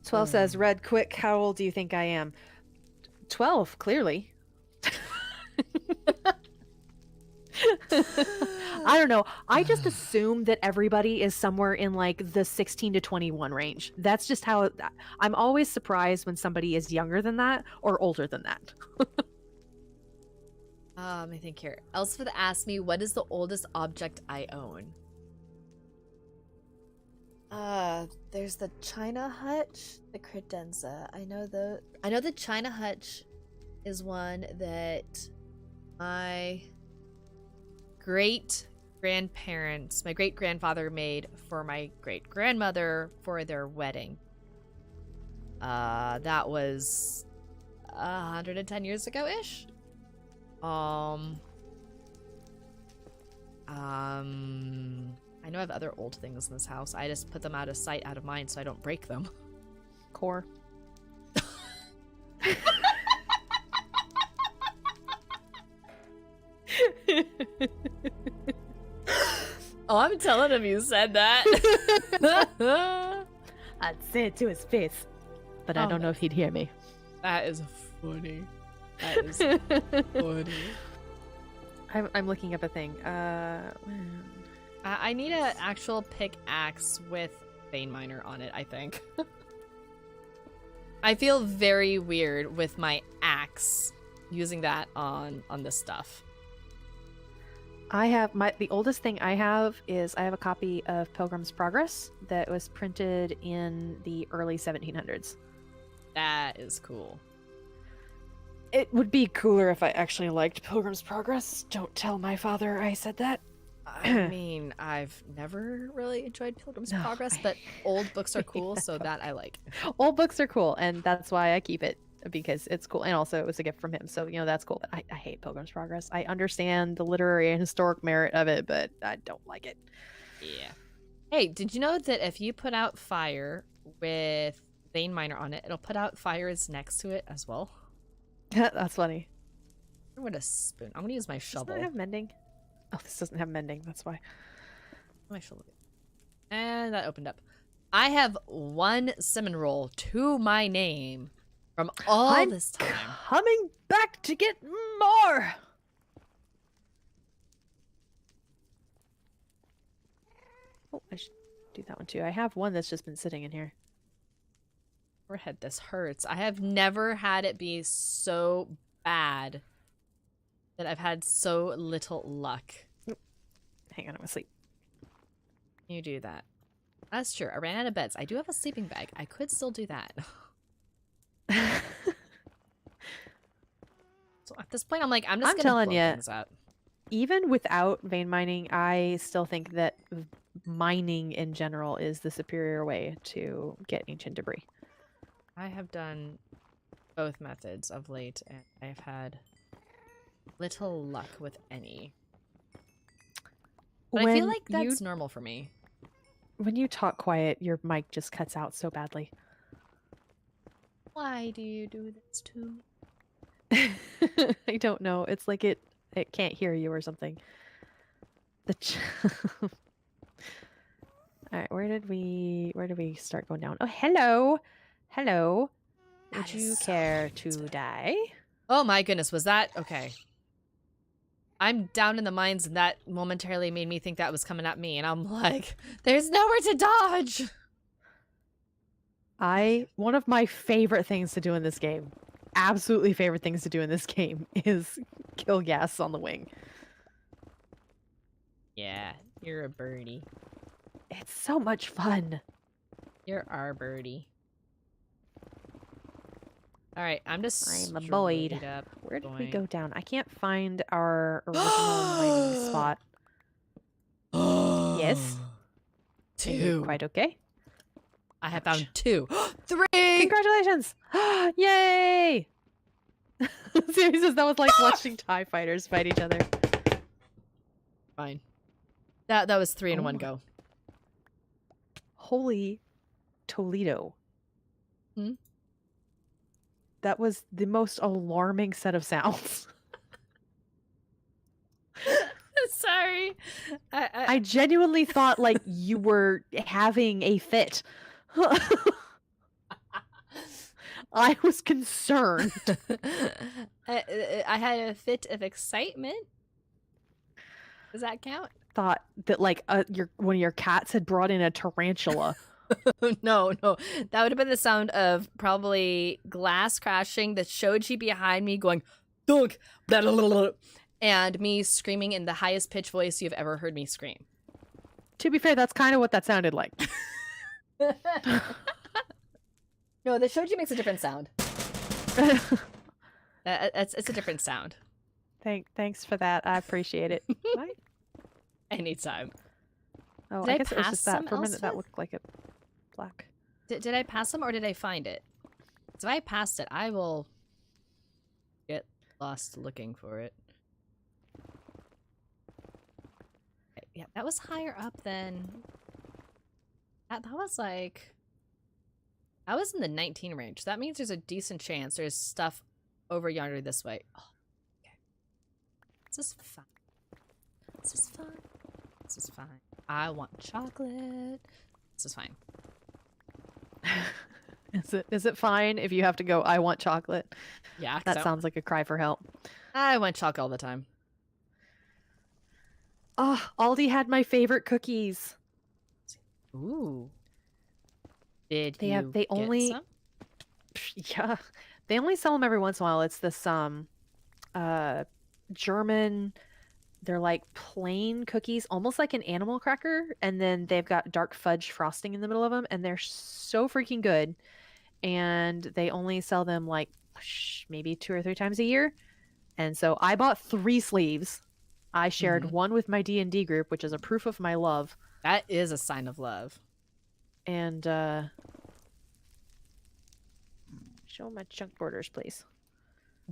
Speaker 2: 12 says, Red, quick, how old do you think I am? 12, clearly. I don't know. I just assume that everybody is somewhere in like the 16 to 21 range. That's just how I'm always surprised when somebody is younger than that or older than that.
Speaker 1: I think here. Elspeth asked me, what is the oldest object I own? There's the China Hutch, the credenza. I know the China Hutch is one that my great-grandparents, my great-grandfather made for my great-grandmother for their wedding. That was 110 years ago-ish. I know I have other old things in this house. I just put them out of sight, out of mind, so I don't break them.
Speaker 2: Core.
Speaker 1: Oh, I'm telling him you said that.
Speaker 2: I'd say it to his face, but I don't know if he'd hear me.
Speaker 1: That is funny. That is funny.
Speaker 2: I'm looking up a thing.
Speaker 1: I need an actual pickaxe with vein miner on it, I think. I feel very weird with my axe using that on this stuff.
Speaker 2: I have the oldest thing I have is I have a copy of Pilgrim's Progress that was printed in the early 1700s.
Speaker 1: That is cool.
Speaker 2: It would be cooler if I actually liked Pilgrim's Progress. Don't tell my father I said that.
Speaker 1: I mean, I've never really enjoyed Pilgrim's Progress, but old books are cool, so that I like.
Speaker 2: Old books are cool, and that's why I keep it, because it's cool. And also, it was a gift from him, so, you know, that's cool. But I hate Pilgrim's Progress. I understand the literary and historic merit of it, but I don't like it.
Speaker 1: Yeah. Hey, did you know that if you put out fire with vein miner on it, it'll put out fires next to it as well?
Speaker 2: That's funny.
Speaker 1: I'm gonna spoon. I'm gonna use my shovel.
Speaker 2: Doesn't it have mending? Oh, this doesn't have mending. That's why.
Speaker 1: My shovel. And that opened up. I have 1 cinnamon roll to my name from all this time.
Speaker 2: Coming back to get more. Oh, I should do that one too. I have one that's just been sitting in here.
Speaker 1: Overhead, this hurts. I have never had it be so bad that I've had so little luck.
Speaker 2: Hang on, I'm asleep.
Speaker 1: You do that. That's true. I ran out of beds. I do have a sleeping bag. I could still do that. So at this point, I'm like, I'm just gonna blow things up.
Speaker 2: Even without vein mining, I still think that mining in general is the superior way to get ancient debris.
Speaker 1: I have done both methods of late, and I've had little luck with any. But I feel like that's normal for me.
Speaker 2: When you talk quiet, your mic just cuts out so badly.
Speaker 1: Why do you do this to me?
Speaker 2: I don't know. It's like it can't hear you or something. All right, where did we start going down? Oh, hello. Hello. Would you care to die?
Speaker 1: Oh my goodness, was that okay? I'm down in the mines, and that momentarily made me think that was coming at me, and I'm like, there's nowhere to dodge.
Speaker 2: One of my favorite things to do in this game, absolutely favorite things to do in this game, is kill gas on the wing.
Speaker 1: Yeah, you're a birdie.
Speaker 2: It's so much fun.
Speaker 1: You're our birdie. All right, I'm
Speaker 2: a Boyd. Where did we go down? I can't find our original mining spot. Yes.
Speaker 1: 2.
Speaker 2: Quite okay.
Speaker 1: I have found 2. 3!
Speaker 2: Congratulations! Yay! Seriously, that was like watching TIE fighters fight each other.
Speaker 1: Fine. That was 3 in one go.
Speaker 2: Holy Toledo.
Speaker 1: Hmm?
Speaker 2: That was the most alarming set of sounds.
Speaker 1: Sorry.
Speaker 2: I genuinely thought like you were having a fit. I was concerned.
Speaker 1: I had a fit of excitement. Does that count?
Speaker 2: Thought that like one of your cats had brought in a tarantula.
Speaker 1: No. That would have been the sound of probably glass crashing, the shoji behind me going, dunk, blah, blah, blah, blah, and me screaming in the highest pitch voice you've ever heard me scream.
Speaker 2: To be fair, that's kind of what that sounded like.
Speaker 1: No, the shoji makes a different sound. It's a different sound.
Speaker 2: Thanks for that. I appreciate it.
Speaker 1: Anytime.
Speaker 2: Oh,
Speaker 1: Did
Speaker 2: I guess it was just that for a minute
Speaker 1: Elspeth?
Speaker 2: that looked like a black.
Speaker 1: Did I pass them or did I find it? So if I passed it, I will get lost looking for it. Okay, yeah, that was higher up than... That was like... I was in the 19 range. That means there's a decent chance there's stuff over yonder this way. Oh, okay. This is fine. This is fine. This is fine. I want chocolate. This is fine.
Speaker 2: Is it fine if you have to go, I want chocolate?
Speaker 1: Yeah,
Speaker 2: That sounds like a cry for help.
Speaker 1: I want chocolate all the time.
Speaker 2: Oh, Aldi had my favorite cookies.
Speaker 1: Ooh. Did
Speaker 2: They
Speaker 1: you get
Speaker 2: only
Speaker 1: some?
Speaker 2: yeah. They only sell them every once in a while. It's this uh German, they're like plain cookies, almost like an animal cracker, and then they've got dark fudge frosting in the middle of them, and they're so freaking good. And they only sell them like maybe 2 or 3 times a year. And so I bought 3 sleeves. I shared one with my D&D group, which is a proof of my love.
Speaker 1: That is a sign of love.
Speaker 2: And show my chunk borders, please.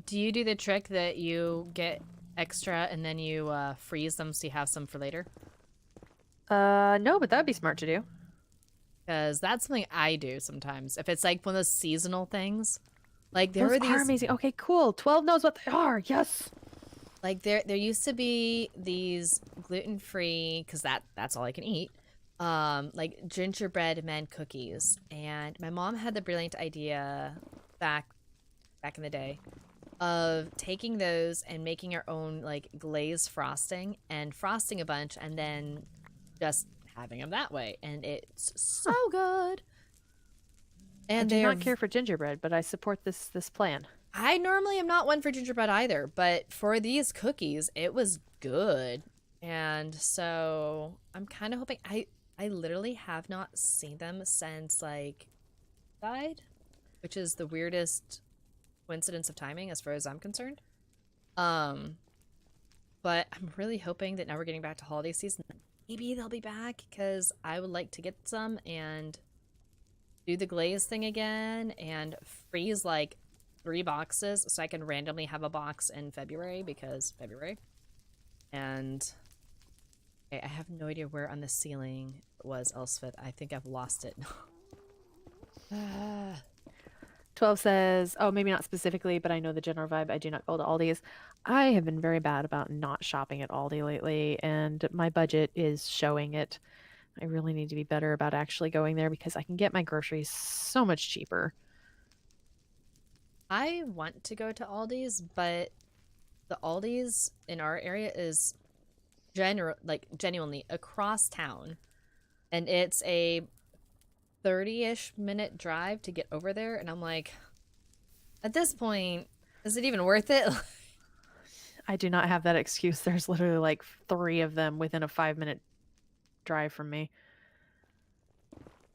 Speaker 1: Do you do the trick that you get extra and then you freeze them so you have some for later?
Speaker 2: No, but that'd be smart to do.
Speaker 1: Because that's something I do sometimes. If it's like one of those seasonal things, like there
Speaker 2: Those
Speaker 1: are these
Speaker 2: are amazing. Okay, cool. 12 knows what they are. Yes.
Speaker 1: like there used to be these gluten-free, because that's all I can eat, like gingerbread men cookies, and my mom had the brilliant idea back in the day of taking those and making our own like glazed frosting and frosting a bunch and then just having them that way, and it's so good. And
Speaker 2: I do not care for gingerbread, but I support this plan.
Speaker 1: I normally am not one for gingerbread either, but for these cookies, it was good. And so I'm kind of hoping I literally have not seen them since like died, which is the weirdest coincidence of timing as far as I'm concerned. But I'm really hoping that now we're getting back to holiday season, maybe they'll be back, because I would like to get some and do the glaze thing again and freeze like 3 boxes so I can randomly have a box in February, because February. And okay, I have no idea where on the ceiling was Elspeth. I think I've lost it.
Speaker 2: 12 says, oh, maybe not specifically, but I know the general vibe. I do not go to Aldi's. I have been very bad about not shopping at Aldi lately, and my budget is showing it. I really need to be better about actually going there because I can get my groceries so much cheaper.
Speaker 1: I want to go to Aldi's, but the Aldi's in our area is genuinely across town, and it's a 30-ish minute drive to get over there, and I'm like, at this point, is it even worth it?
Speaker 2: I do not have that excuse. There's literally like 3 of them within a 5-minute drive from me.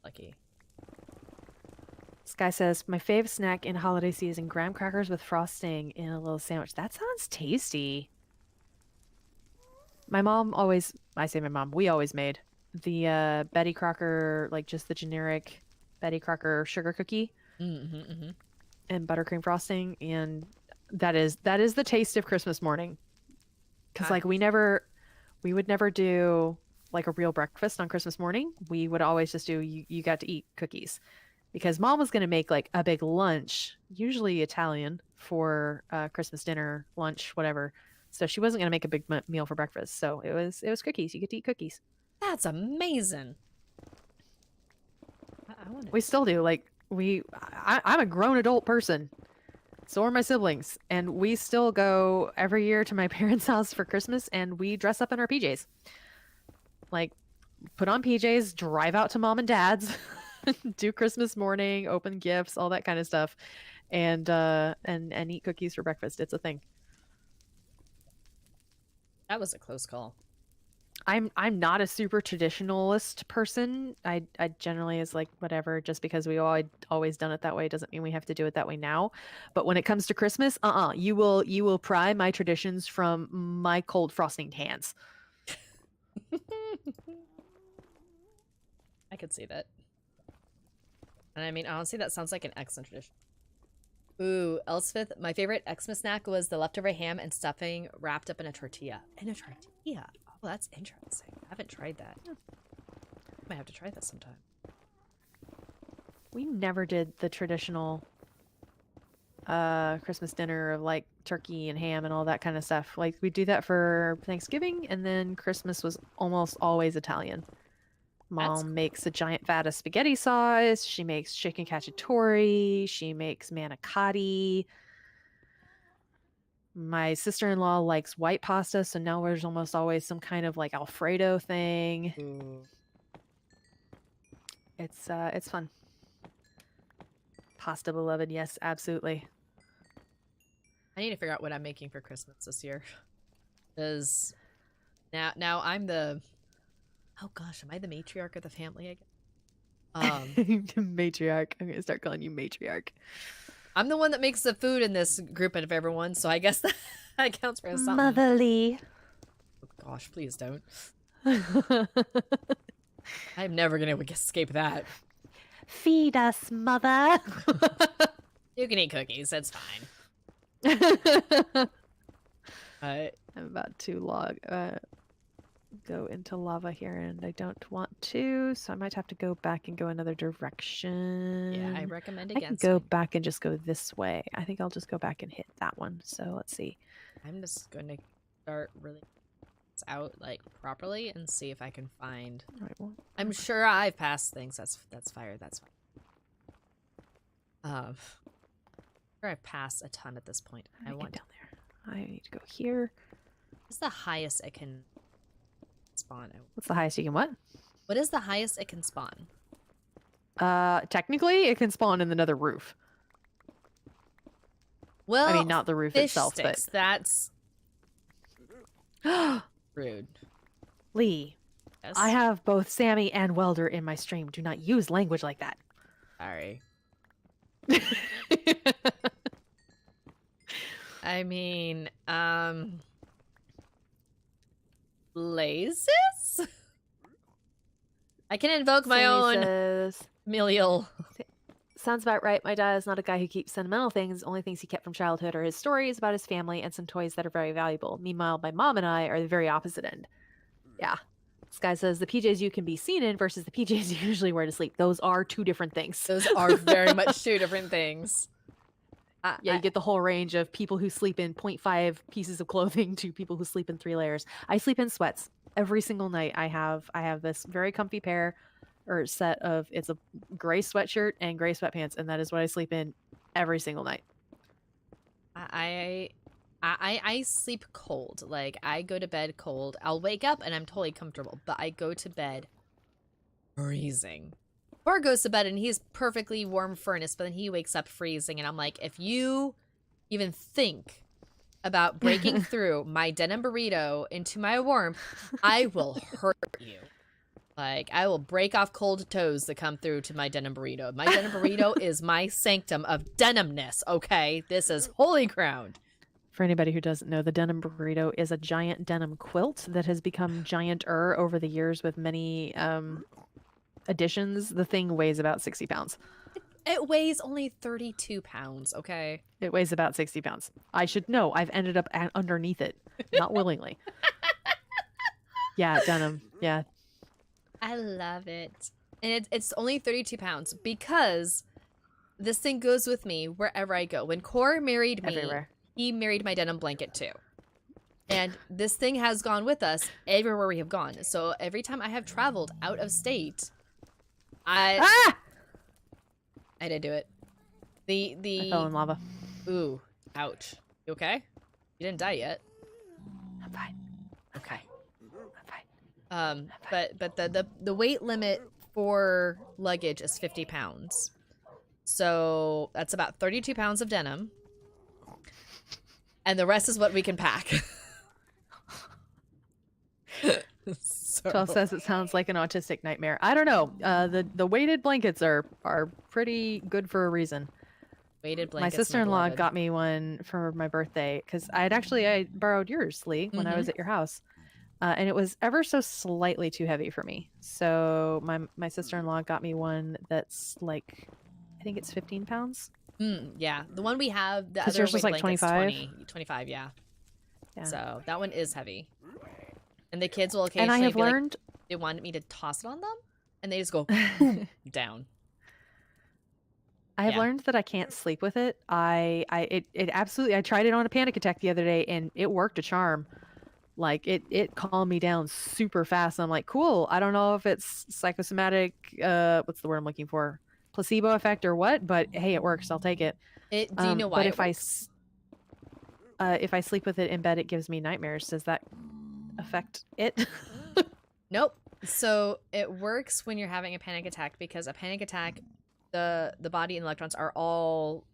Speaker 1: Lucky.
Speaker 2: This guy says, my fave snack in holiday season, graham crackers with frosting in a little sandwich. That sounds tasty. My mom always, I say my mom, we always made the Betty Crocker, like just the generic Betty Crocker sugar cookie and buttercream frosting, and that is the taste of Christmas morning. Because like we would never do like a real breakfast on Christmas morning. We would always just do you got to eat cookies, because mom was going to make like a big lunch, usually Italian, for Christmas dinner, lunch, whatever. So she wasn't going to make a big meal for breakfast. So it was cookies. You get to eat cookies.
Speaker 1: That's amazing.
Speaker 2: We still do. Like I'm a grown adult person. So are my siblings, and we still go every year to my parents' house for Christmas, and we dress up in our PJs. Like, put on PJs, drive out to mom and dad's, do Christmas morning, open gifts, all that kind of stuff, and eat cookies for breakfast. It's a thing.
Speaker 1: That was a close call.
Speaker 2: I'm not a super traditionalist person. I generally is like whatever, just because we always done it that way doesn't mean we have to do it that way now. But when it comes to Christmas, you will pry my traditions from my cold frosting hands.
Speaker 1: I could see that. And I mean, honestly, that sounds like an excellent tradition. Ooh, Elspeth, my favorite Xmas snack was the leftover ham and stuffing wrapped up in a tortilla. In a tortilla? Oh, that's interesting. I haven't tried that. I might have to try that sometime.
Speaker 2: We never did the traditional Christmas dinner of like turkey and ham and all that kind of stuff. Like we do that for Thanksgiving, and then Christmas was almost always Italian. Mom makes a giant vat of spaghetti sauce. She makes chicken cacciatore. She makes manicotti. My sister-in-law likes white pasta, so now there's almost always some kind of like Alfredo thing.
Speaker 3: Ooh.
Speaker 2: It's fun. Pasta beloved, yes, absolutely.
Speaker 3: I need to figure out what I'm making for Christmas this year. Because now I'm the... Oh gosh, am I the matriarch of the family again?
Speaker 2: Matriarch. I'm gonna start calling you matriarch.
Speaker 3: I'm the one that makes the food in this group of everyone, so I guess that counts for something.
Speaker 2: Motherly.
Speaker 3: Oh gosh, please don't. I'm never gonna escape that.
Speaker 2: Feed us, mother.
Speaker 3: You can eat cookies, that's fine.
Speaker 2: I'm about to go into lava here, and I don't want to, so I might have to go back and go another direction.
Speaker 3: Yeah, I recommend
Speaker 2: I can
Speaker 3: against
Speaker 2: go
Speaker 3: it.
Speaker 2: back and just go this way. I think I'll just go back and hit that one. So let's see.
Speaker 3: I'm just gonna start really out like properly and see if I can find.
Speaker 2: All right, well,
Speaker 3: I'm sure I've passed things. That's fire. That's fine. Sure I've passed a ton at this point. I want
Speaker 2: down there. I need to go here.
Speaker 3: What's the highest it can spawn?
Speaker 2: What's the highest you can what?
Speaker 3: What is the highest it can spawn?
Speaker 2: Technically, it can spawn in another roof.
Speaker 3: Well,
Speaker 2: I mean, not the roof
Speaker 3: fish
Speaker 2: itself,
Speaker 3: sticks,
Speaker 2: but
Speaker 3: that's rude.
Speaker 2: Lee,
Speaker 3: Yes?
Speaker 2: I have both Sammy and Welder in my stream. Do not use language like that.
Speaker 3: Sorry. I mean, Blazes? I can invoke my own
Speaker 2: Says,
Speaker 3: Milial.
Speaker 2: sounds about right. My dad is not a guy who keeps sentimental things. Only things he kept from childhood are his stories about his family and some toys that are very valuable. Meanwhile, my mom and I are the very opposite end. Yeah. This guy says the PJs you can be seen in versus the PJs you usually wear to sleep. Those are two different things.
Speaker 3: Those are very much two different things.
Speaker 2: Yeah, you get the whole range of people who sleep in 0.5 pieces of clothing to people who sleep in 3 layers. I sleep in sweats every single night. I have this very comfy pair or set of, it's a gray sweatshirt and gray sweatpants, and that is what I sleep in every single night.
Speaker 3: I sleep cold. Like, I go to bed cold. I'll wake up and I'm totally comfortable, but I go to bed freezing. Or goes to bed and he's perfectly warm furnace, but then he wakes up freezing, and I'm like, if you even think about breaking through my denim burrito into my warmth, I will hurt you. Like, I will break off cold toes to come through to my denim burrito. My denim burrito is my sanctum of denimness, okay? This is holy ground.
Speaker 2: For anybody who doesn't know, the denim burrito is a giant denim quilt that has become giant-er over the years with many additions. The thing weighs about 60 pounds.
Speaker 3: It weighs only 32 pounds, okay?
Speaker 2: It weighs about 60 pounds. I should know. I've ended up underneath it, not willingly. Yeah, denim. Yeah.
Speaker 3: I love it. And it's only 32 pounds because this thing goes with me wherever I go. When Core married me,
Speaker 2: Everywhere.
Speaker 3: he married my denim blanket too. And this thing has gone with us everywhere we have gone. So every time I have traveled out of state, I did do it. I
Speaker 2: fell in lava.
Speaker 3: Ooh, ouch. You okay? You didn't die yet.
Speaker 2: I'm fine.
Speaker 3: Okay.
Speaker 2: I'm fine.
Speaker 3: But the weight limit for luggage is 50 pounds. So that's about 32 pounds of denim. And the rest is what we can pack. So...
Speaker 2: 12 says it sounds like an autistic nightmare. I don't know. The weighted blankets are pretty good for a reason.
Speaker 3: Weighted
Speaker 2: My
Speaker 3: blankets.
Speaker 2: sister-in-law got me one for my birthday because I borrowed yours, Lee, when I was at your house. And it was ever so slightly too heavy for me. So my sister-in-law got me one that's like, I think it's 15 pounds.
Speaker 3: Yeah, the one we have, the other
Speaker 2: yours was
Speaker 3: weight
Speaker 2: like
Speaker 3: blanket's
Speaker 2: 25?
Speaker 3: 25, yeah.
Speaker 2: Yeah.
Speaker 3: So that one is heavy. And the kids will occasionally
Speaker 2: And I have
Speaker 3: be
Speaker 2: learned...
Speaker 3: like, they wanted me to toss it on them, and they just go boom, down.
Speaker 2: I have
Speaker 3: Yeah.
Speaker 2: learned that I can't sleep with it. It absolutely. I tried it on a panic attack the other day, and it worked a charm. Like it calmed me down super fast. I'm like, cool. I don't know if it's psychosomatic. What's the word I'm looking for? Placebo effect or what? But hey, it works. I'll take it.
Speaker 3: Do you know why
Speaker 2: But
Speaker 3: it works?
Speaker 2: if I sleep with it in bed, it gives me nightmares. Does that affect it?
Speaker 3: Nope. So it works when you're having a panic attack because a panic attack, the body and electrons are all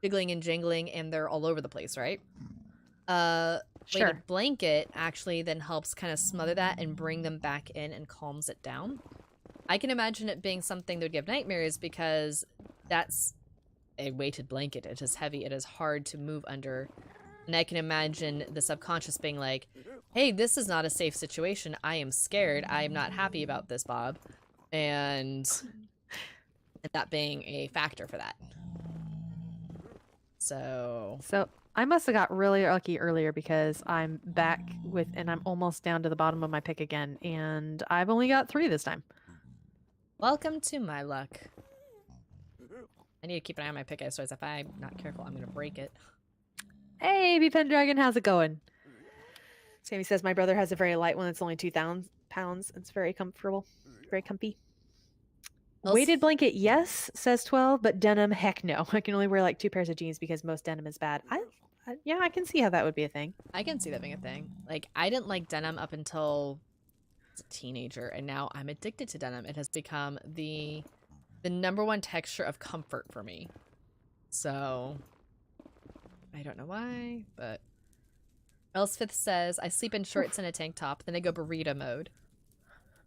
Speaker 3: jiggling and jingling and they're all over the place, right?
Speaker 2: Sure.
Speaker 3: Weighted blanket actually then helps kind of smother that and bring them back in and calms it down. I can imagine it being something that would give nightmares because that's a weighted blanket. It is heavy. It is hard to move under. And I can imagine the subconscious being like, hey, this is not a safe situation. I am scared. I am not happy about this, Bob. And that being a factor for that. So
Speaker 2: I must have got really lucky earlier because I'm back with, and I'm almost down to the bottom of my pick again, and I've only got 3 this time.
Speaker 3: welcome to my luck. I need to keep an eye on my pick, so if I'm not careful, I'm going to break it.
Speaker 2: Hey, Pendragon, how's it going? Sammy says my brother has a very light one. It's only 2,000 pounds. It's very comfortable, very comfy. Weighted blanket, yes, says 12, but denim, heck no. I can only wear like 2 pairs of jeans because most denim is bad. Yeah, I can see how that would be a thing.
Speaker 3: I can see that being a thing. Like, I didn't like denim up until I was a teenager, and now I'm addicted to denim. It has become the #1 texture of comfort for me. So, I don't know why, but... Elsfith says, I sleep in shorts and a tank top, then I go burrito mode.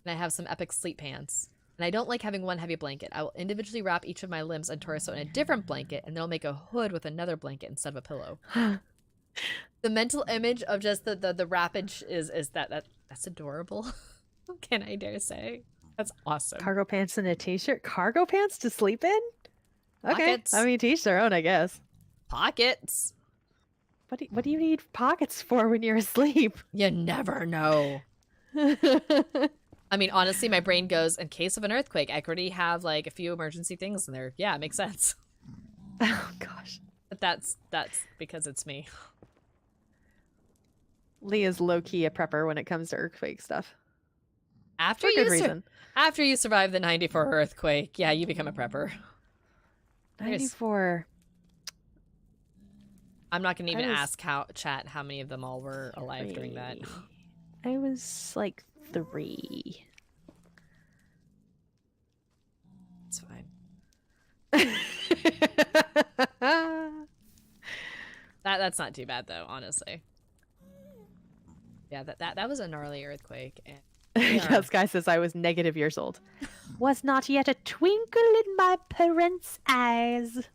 Speaker 3: And I have some epic sleep pants. And I don't like having one heavy blanket. I will individually wrap each of my limbs and torso in a different blanket, and then I'll make a hood with another blanket instead of a pillow. The mental image of just the wrappage is that's adorable. Can I dare say? That's awesome.
Speaker 2: Cargo pants and a t-shirt. Cargo pants to sleep in? Okay.
Speaker 3: Pockets.
Speaker 2: I mean, to each their own, I guess.
Speaker 3: Pockets.
Speaker 2: What do you need pockets for when you're asleep?
Speaker 3: You never know. I mean, honestly, my brain goes, in case of an earthquake, I already have like a few emergency things in there. Yeah, it makes sense.
Speaker 2: Oh gosh.
Speaker 3: But that's because it's me.
Speaker 2: Leah's low-key a prepper when it comes to earthquake stuff.
Speaker 3: After
Speaker 2: For good reason.
Speaker 3: After you survive the 94 earthquake, yeah, you become a prepper.
Speaker 2: 94.
Speaker 3: I'm not gonna even ask chat how many of them all were alive during that.
Speaker 2: I was like 3.
Speaker 3: It's fine. That's not too bad though, honestly. Yeah, that was a gnarly earthquake. And
Speaker 2: Yeah, Sky says I was negative years old. Was not yet a twinkle in my parents' eyes.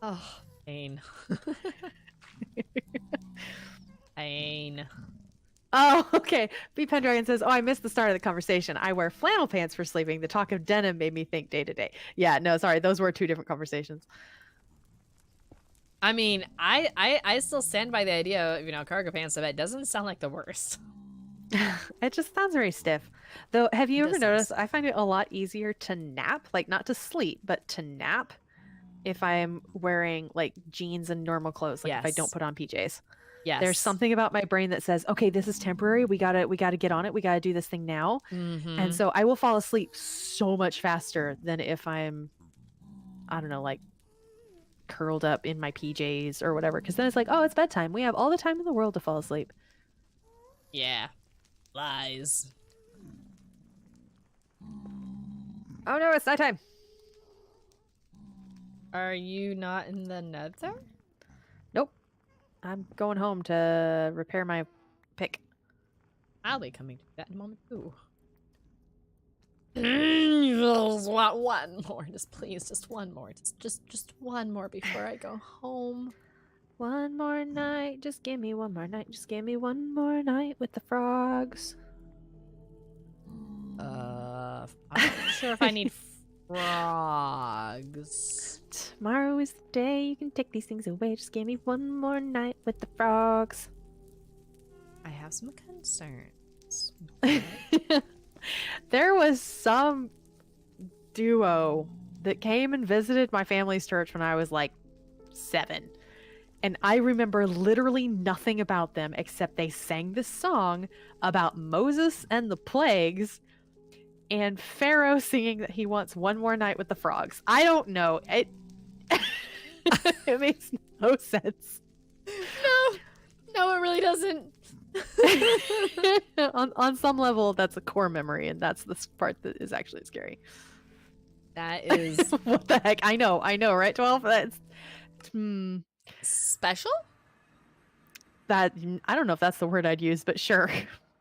Speaker 3: oh, pain. Pain.
Speaker 2: Oh, okay. B Pendragon says, oh, I missed the start of the conversation. I wear flannel pants for sleeping. The talk of denim made me think day to day. Yeah, no, sorry. Those were 2 different conversations.
Speaker 3: I mean, I still stand by the idea of, cargo pants, so that doesn't sound like the worst.
Speaker 2: It just sounds very stiff. Though, have you ever
Speaker 3: does.
Speaker 2: noticed I find it a lot easier to nap, like not to sleep, but to nap if I'm wearing like jeans and normal clothes, like if I don't
Speaker 3: Yes.
Speaker 2: put on PJs.
Speaker 3: Yes.
Speaker 2: There's something about my brain that says, okay, this is temporary. We gotta get on it. We gotta do this thing now.
Speaker 3: Mhm.
Speaker 2: And so I will fall asleep so much faster than if I'm, I don't know, like curled up in my PJs or whatever. Because then it's like, oh, it's bedtime. We have all the time in the world to fall asleep.
Speaker 3: Yeah. Lies.
Speaker 2: Oh no, it's nighttime.
Speaker 3: Are you not in the nether?
Speaker 2: Nope. I'm going home to repair my pick.
Speaker 3: I'll be coming to that in a moment too. Just want one more. Just please, just one more. Just one more before I go home.
Speaker 2: One more night. Just give me one more night. Just give me one more night with the frogs.
Speaker 3: I'm not sure if I need frogs.
Speaker 2: Tomorrow is the day you can take these things away. Just give me one more night with the frogs.
Speaker 3: I have some concerns.
Speaker 2: There was some duo that came and visited my family's church when I was like 7. And I remember literally nothing about them except they sang this song about Moses and the plagues and Pharaoh singing that he wants one more night with the frogs. I don't know. It it makes no sense.
Speaker 3: No, it really doesn't.
Speaker 2: on some level, that's a core memory, and that's the part that is actually scary.
Speaker 3: That is
Speaker 2: What the heck? I know, right? 12. That's
Speaker 3: special.
Speaker 2: that I don't know if that's the word I'd use, but sure.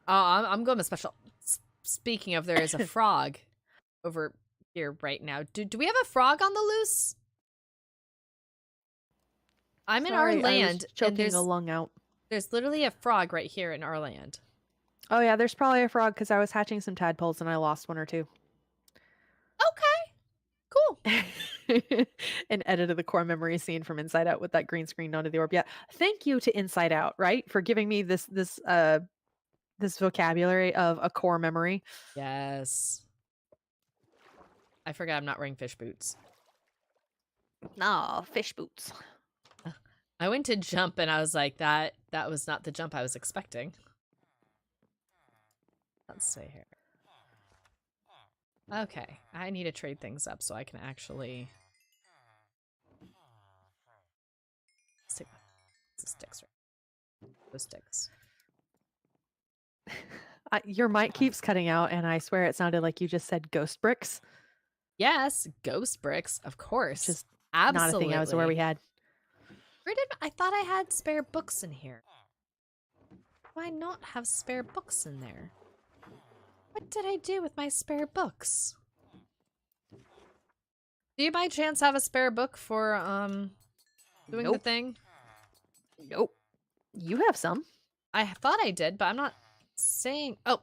Speaker 3: I'm going with special. Speaking of, there is a frog over here right now. Do we have a frog on the loose? I'm in our
Speaker 2: Sorry, I was
Speaker 3: land, and
Speaker 2: choking a lung out.
Speaker 3: there's literally a frog right here in our land.
Speaker 2: Oh yeah, there's probably a frog because I was hatching some tadpoles and I lost one or two.
Speaker 3: Okay, cool.
Speaker 2: And edited the core memory scene from Inside Out with that green screen onto the orb. Yeah, thank you to Inside Out, right, for giving me this vocabulary of a core memory.
Speaker 3: Yes. I forgot I'm not wearing fish boots.
Speaker 2: No, fish boots.
Speaker 3: I went to jump and I was like, that was not the jump I was expecting. Let's see here. Okay, I need to trade things up so I can actually stick the sticks right. Those sticks.
Speaker 2: Your mic keeps cutting out, and I swear it sounded like you just said ghost bricks.
Speaker 3: Yes, ghost bricks, of course.
Speaker 2: Just
Speaker 3: absolutely
Speaker 2: not a thing I was aware we had.
Speaker 3: Where did I thought I had spare books in here? Do I not have spare books in there? What did I do with my spare books? Do you by chance have a spare book for doing the
Speaker 2: Nope.
Speaker 3: thing?
Speaker 2: Nope. You have some.
Speaker 3: I thought I did, but I'm not saying. Oh,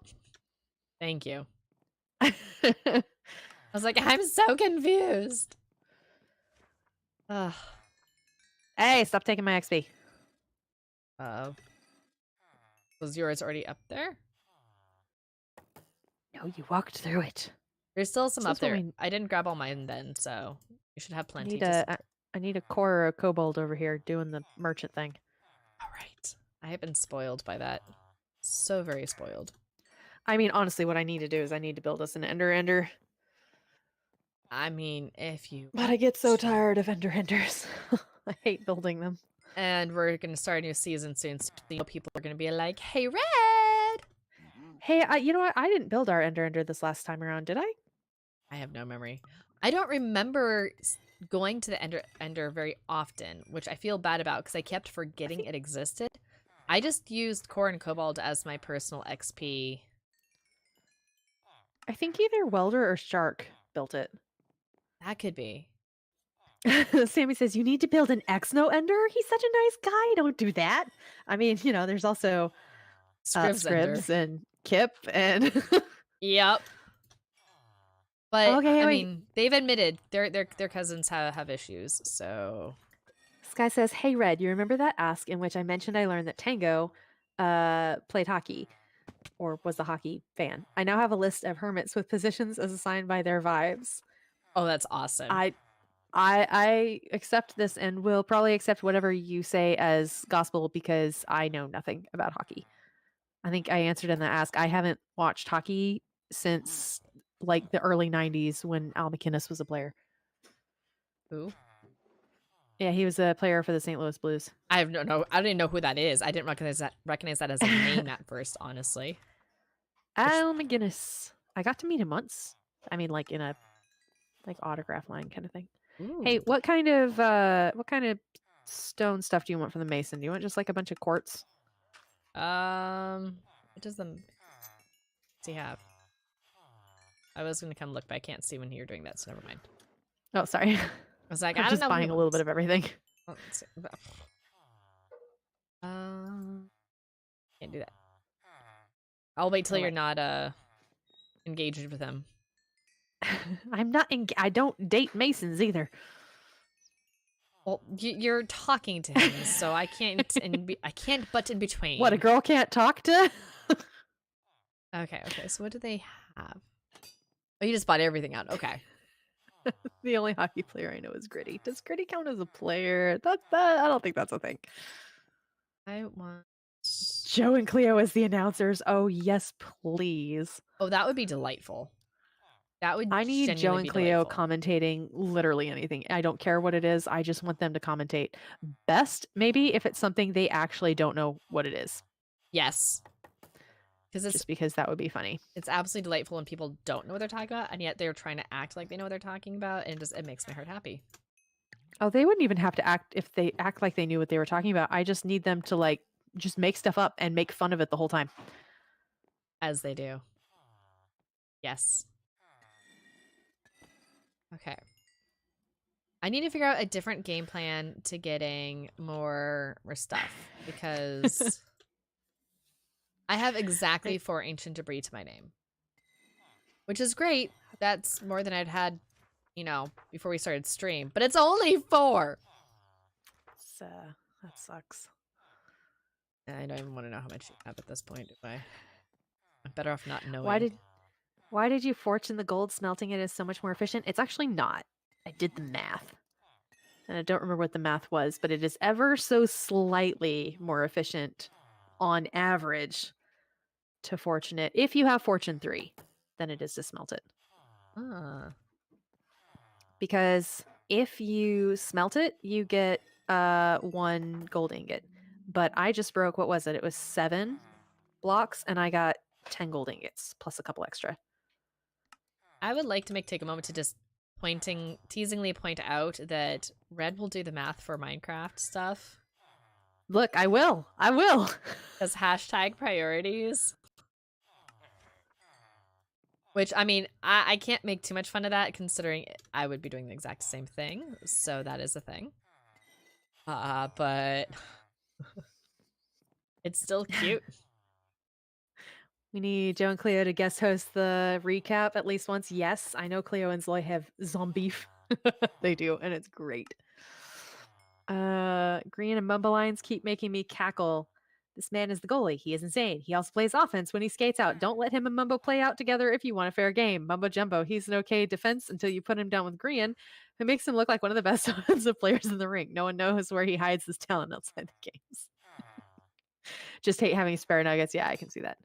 Speaker 3: thank you. I was like, I'm so confused. Ugh.
Speaker 2: Hey, stop taking my XP.
Speaker 3: Was yours already up there?
Speaker 2: No, you walked through it.
Speaker 3: There's still some up
Speaker 2: This is
Speaker 3: there.
Speaker 2: what
Speaker 3: I didn't grab all mine then, so you should have
Speaker 2: I
Speaker 3: plenty.
Speaker 2: need I need a core or a kobold over here doing the merchant thing.
Speaker 3: All right. I have been spoiled by that. So very spoiled.
Speaker 2: I mean, honestly, what I need to do is I need to build us an ender.
Speaker 3: I mean, if you...
Speaker 2: But I get so tired of enders. I hate building them.
Speaker 3: And we're going to start a new season soon, so people are going to be like, hey, Red!
Speaker 2: Hey, you know what? I didn't build our ender this last time around, did I?
Speaker 3: I have no memory. I don't remember going to the ender very often, which I feel bad about because I kept forgetting it existed. I just used core and cobalt as my personal XP.
Speaker 2: I think either Welder or Shark built it.
Speaker 3: That could be.
Speaker 2: Sammy says, you need to build an Exno Ender? He's such a nice guy. Don't do that. I mean, you know, there's also Scribs and Kip and...
Speaker 3: Yep. But,
Speaker 2: okay,
Speaker 3: I
Speaker 2: wait.
Speaker 3: mean, they've admitted their cousins have issues, so...
Speaker 2: Sky says, hey, Red, you remember that ask in which I mentioned I learned that Tango played hockey or was a hockey fan? I now have a list of hermits with positions as assigned by their vibes.
Speaker 3: Oh, that's awesome.
Speaker 2: I accept this and will probably accept whatever you say as gospel because I know nothing about hockey. I think I answered in the ask. I haven't watched hockey since like the early 90s when Al McInnes was a player.
Speaker 3: Who?
Speaker 2: Yeah, he was a player for the St. Louis Blues.
Speaker 3: I have no. I don't even know who that is. I didn't recognize that as a name at first, honestly.
Speaker 2: Al McGinnis. I got to meet him once. I mean, like in a autograph line kind of thing.
Speaker 3: Ooh.
Speaker 2: Hey, what kind of stone stuff do you want from the mason? Do you want just like a bunch of quartz?
Speaker 3: What does the he have? I was gonna come look, but I can't see when you're doing that, so never mind.
Speaker 2: Oh, sorry.
Speaker 3: I was like,
Speaker 2: I'm
Speaker 3: I don't
Speaker 2: just
Speaker 3: know.
Speaker 2: buying a little bit of everything.
Speaker 3: Let's see. Can't do that. I'll wait till you're not engaged with him.
Speaker 2: I'm not. I don't date masons either.
Speaker 3: Well, you're talking to him, so I can't. I can't butt in between.
Speaker 2: What, a girl can't talk to?
Speaker 3: Okay. So what do they have? Oh, you just bought everything out. Okay.
Speaker 2: The only hockey player I know is Gritty. Does Gritty count as a player? I don't think that's a thing.
Speaker 3: I want.
Speaker 2: Joe and Cleo as the announcers. Oh, yes, please.
Speaker 3: Oh, that would be delightful. That would
Speaker 2: I need Joe
Speaker 3: genuinely
Speaker 2: and
Speaker 3: be
Speaker 2: Cleo
Speaker 3: delightful.
Speaker 2: commentating literally anything. I don't care what it is. I just want them to commentate. Best, maybe, if it's something they actually don't know what it is.
Speaker 3: Yes. Because
Speaker 2: Just because that would be funny.
Speaker 3: it's absolutely delightful when people don't know what they're talking about, and yet they're trying to act like they know what they're talking about, and it makes my heart happy.
Speaker 2: Oh, they wouldn't even have to act if they act like they knew what they were talking about. I just need them to like just make stuff up and make fun of it the whole time.
Speaker 3: As they do. Yes. Okay. I need to figure out a different game plan to getting more stuff, because I have exactly 4 ancient debris to my name, which is great. That's more than I'd had, before we started stream, but it's only 4.
Speaker 2: That sucks.
Speaker 3: I don't even want to know how much you have at this point. I'm better off not knowing.
Speaker 2: Why did you fortune the gold? Smelting it is so much more efficient. It's actually not. I did the math. And I don't remember what the math was, but it is ever so slightly more efficient on average to fortune it. If you have fortune 3, than it is to smelt it. Because if you smelt it, you get 1 gold ingot. But I just broke, what was it? It was 7 blocks, and I got 10 gold ingots, plus a couple extra.
Speaker 3: I would like to take a moment to just teasingly point out that Red will do the math for Minecraft stuff.
Speaker 2: Look, I will.
Speaker 3: As hashtag priorities. Which, I mean, I can't make too much fun of that, considering I would be doing the exact same thing. So that is a thing. But it's still cute.
Speaker 2: We need Joe and Cleo to guest host the recap at least once. Yes, I know Cleo and Zoe have zombie. They do, and it's great. Green and Mumbo Lines keep making me cackle. This man is the goalie. He is insane. He also plays offense when he skates out. Don't let him and Mumbo play out together if you want a fair game. Mumbo Jumbo, he's an okay defense until you put him down with Green, who makes him look like one of the best offensive players in the rink. No one knows where he hides his talent outside the games. Just hate having spare nuggets. Yeah, I can see that.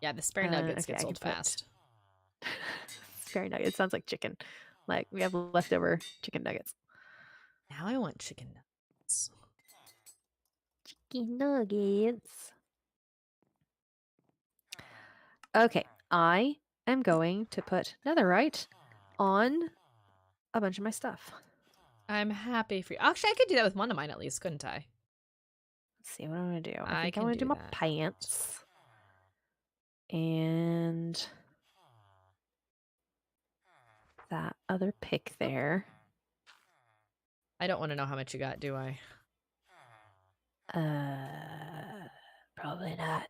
Speaker 3: Yeah, the spare nuggets gets old fast.
Speaker 2: Spare nuggets sounds like chicken. Like we have leftover chicken nuggets.
Speaker 3: Now I want chicken nuggets.
Speaker 2: Chicken nuggets. Okay, I am going to put netherite on a bunch of my stuff.
Speaker 3: I'm happy for you. Actually, I could do that with one of mine at least, couldn't I?
Speaker 2: Let's see what I'm going to do. I think
Speaker 3: can
Speaker 2: I'm going to do my
Speaker 3: that.
Speaker 2: pants. And that other pick there.
Speaker 3: I don't want to know how much you got, do I?
Speaker 2: Probably not.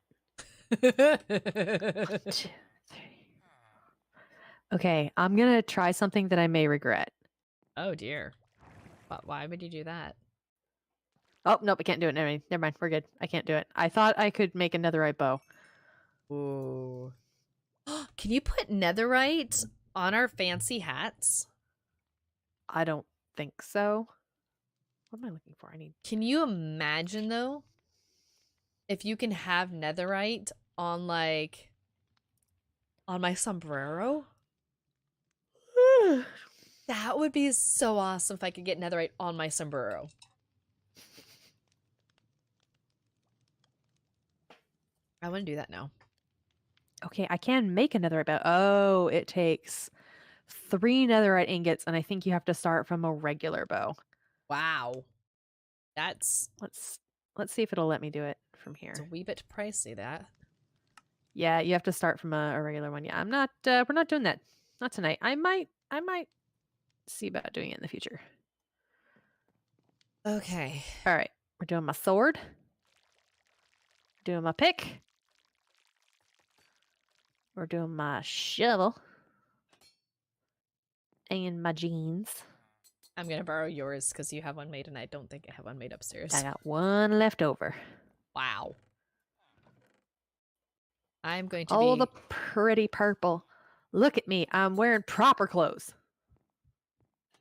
Speaker 2: 1, 2, 3. Okay, I'm going to try something that I may regret.
Speaker 3: Oh dear. But why would you do that?
Speaker 2: Oh, nope, I can't do it. Never mind. We're good. I can't do it. I thought I could make a netherite bow.
Speaker 3: Ooh. Can you put netherite on our fancy hats?
Speaker 2: I don't think so. What am I looking for?
Speaker 3: Can you imagine, though, if you can have netherite on, on my sombrero? That would be so awesome if I could get netherite on my sombrero. I want to do that now.
Speaker 2: Okay, I can make a netherite bow. Oh, it takes 3 netherite ingots, and I think you have to start from a regular bow.
Speaker 3: Wow. That's...
Speaker 2: Let's see if it'll let me do it from here.
Speaker 3: It's a wee bit pricey, that.
Speaker 2: Yeah, you have to start from a regular one. Yeah, I'm not we're not doing that. Not tonight. I might see about doing it in the future.
Speaker 3: Okay.
Speaker 2: All right. We're doing my sword. Doing my pick. We're doing my shovel. And my jeans.
Speaker 3: I'm going to borrow yours because you have one made and I don't think I have one made upstairs.
Speaker 2: I got one left over.
Speaker 3: Wow. I'm going to
Speaker 2: Oh, the pretty purple. Look at me. I'm wearing proper clothes.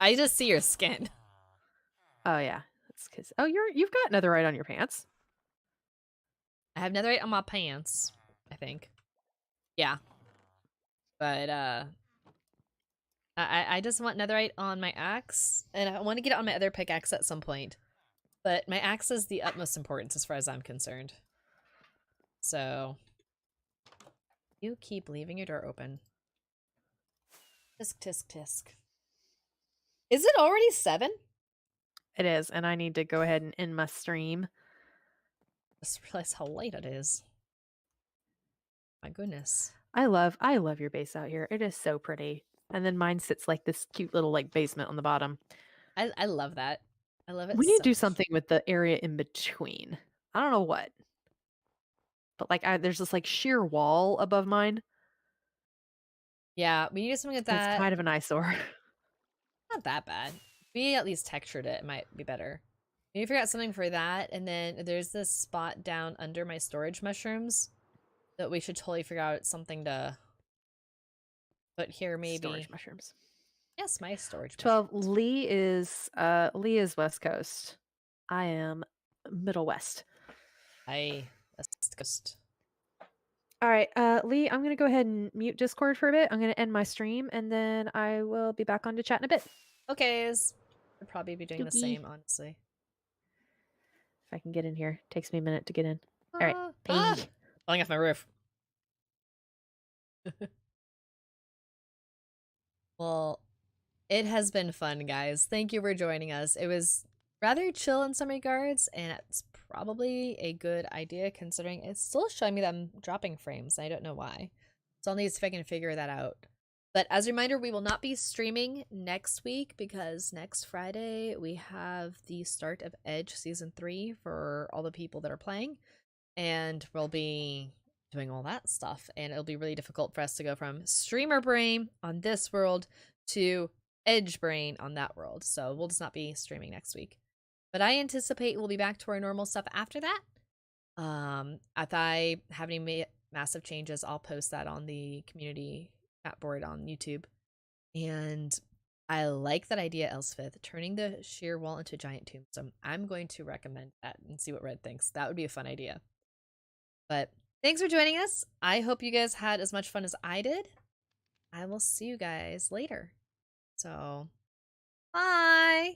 Speaker 3: I just see your skin.
Speaker 2: Oh yeah, that's because you've got netherite on your pants.
Speaker 3: I have netherite on my pants, I think. Yeah. But I just want netherite on my axe, and I want to get it on my other pickaxe at some point. But my axe is the utmost importance as far as I'm concerned. So you keep leaving your door open. Tisk tisk tisk. Is it already 7?
Speaker 2: It is, and I need to go ahead and end my stream.
Speaker 3: Just realized how late it is. My goodness.
Speaker 2: I love your base out here. It is so pretty. And then mine sits like this cute little like basement on the bottom.
Speaker 3: I love that. I love it.
Speaker 2: We need to
Speaker 3: so
Speaker 2: do
Speaker 3: much.
Speaker 2: something with the area in between. I don't know what. But like there's this like sheer wall above mine.
Speaker 3: Yeah, we need something like
Speaker 2: That's
Speaker 3: that.
Speaker 2: kind of an eyesore.
Speaker 3: Not that bad. We at least textured it. It might be better. Maybe figure out something for that. And then there's this spot down under my storage mushrooms that we should totally figure out something to put here. Maybe
Speaker 2: Storage mushrooms.
Speaker 3: Yes, my storage.
Speaker 2: 12.
Speaker 3: Mushrooms.
Speaker 2: Lee is West Coast. I am Middle West.
Speaker 3: West Coast.
Speaker 2: All right, Lee, I'm gonna go ahead and mute Discord for a bit. I'm gonna end my stream, and then I will be back on to chat in a bit.
Speaker 3: Okay, I'd probably be doing the
Speaker 2: Dookie.
Speaker 3: same, honestly.
Speaker 2: If I can get in here, takes me a minute to get in. All right,
Speaker 3: Ah!
Speaker 2: bye.
Speaker 3: Falling off my roof. Well, it has been fun, guys. Thank you for joining us. It was rather chill in some regards, and it's probably a good idea considering it's still showing me that I'm dropping frames. I don't know why. So I'll need to see if I can figure that out. But as a reminder, we will not be streaming next week because next Friday we have the start of Edge Season 3 for all the people that are playing. And we'll be doing all that stuff. And it'll be really difficult for us to go from streamer brain on this world to Edge brain on that world. So we'll just not be streaming next week. But I anticipate we'll be back to our normal stuff after that. If I have any massive changes, I'll post that on the community chat board on YouTube. And I like that idea, Elspeth, turning the sheer wall into a giant tombstone. I'm going to recommend that and see what Red thinks. That would be a fun idea. But thanks for joining us. I hope you guys had as much fun as I did. I will see you guys later. So, bye.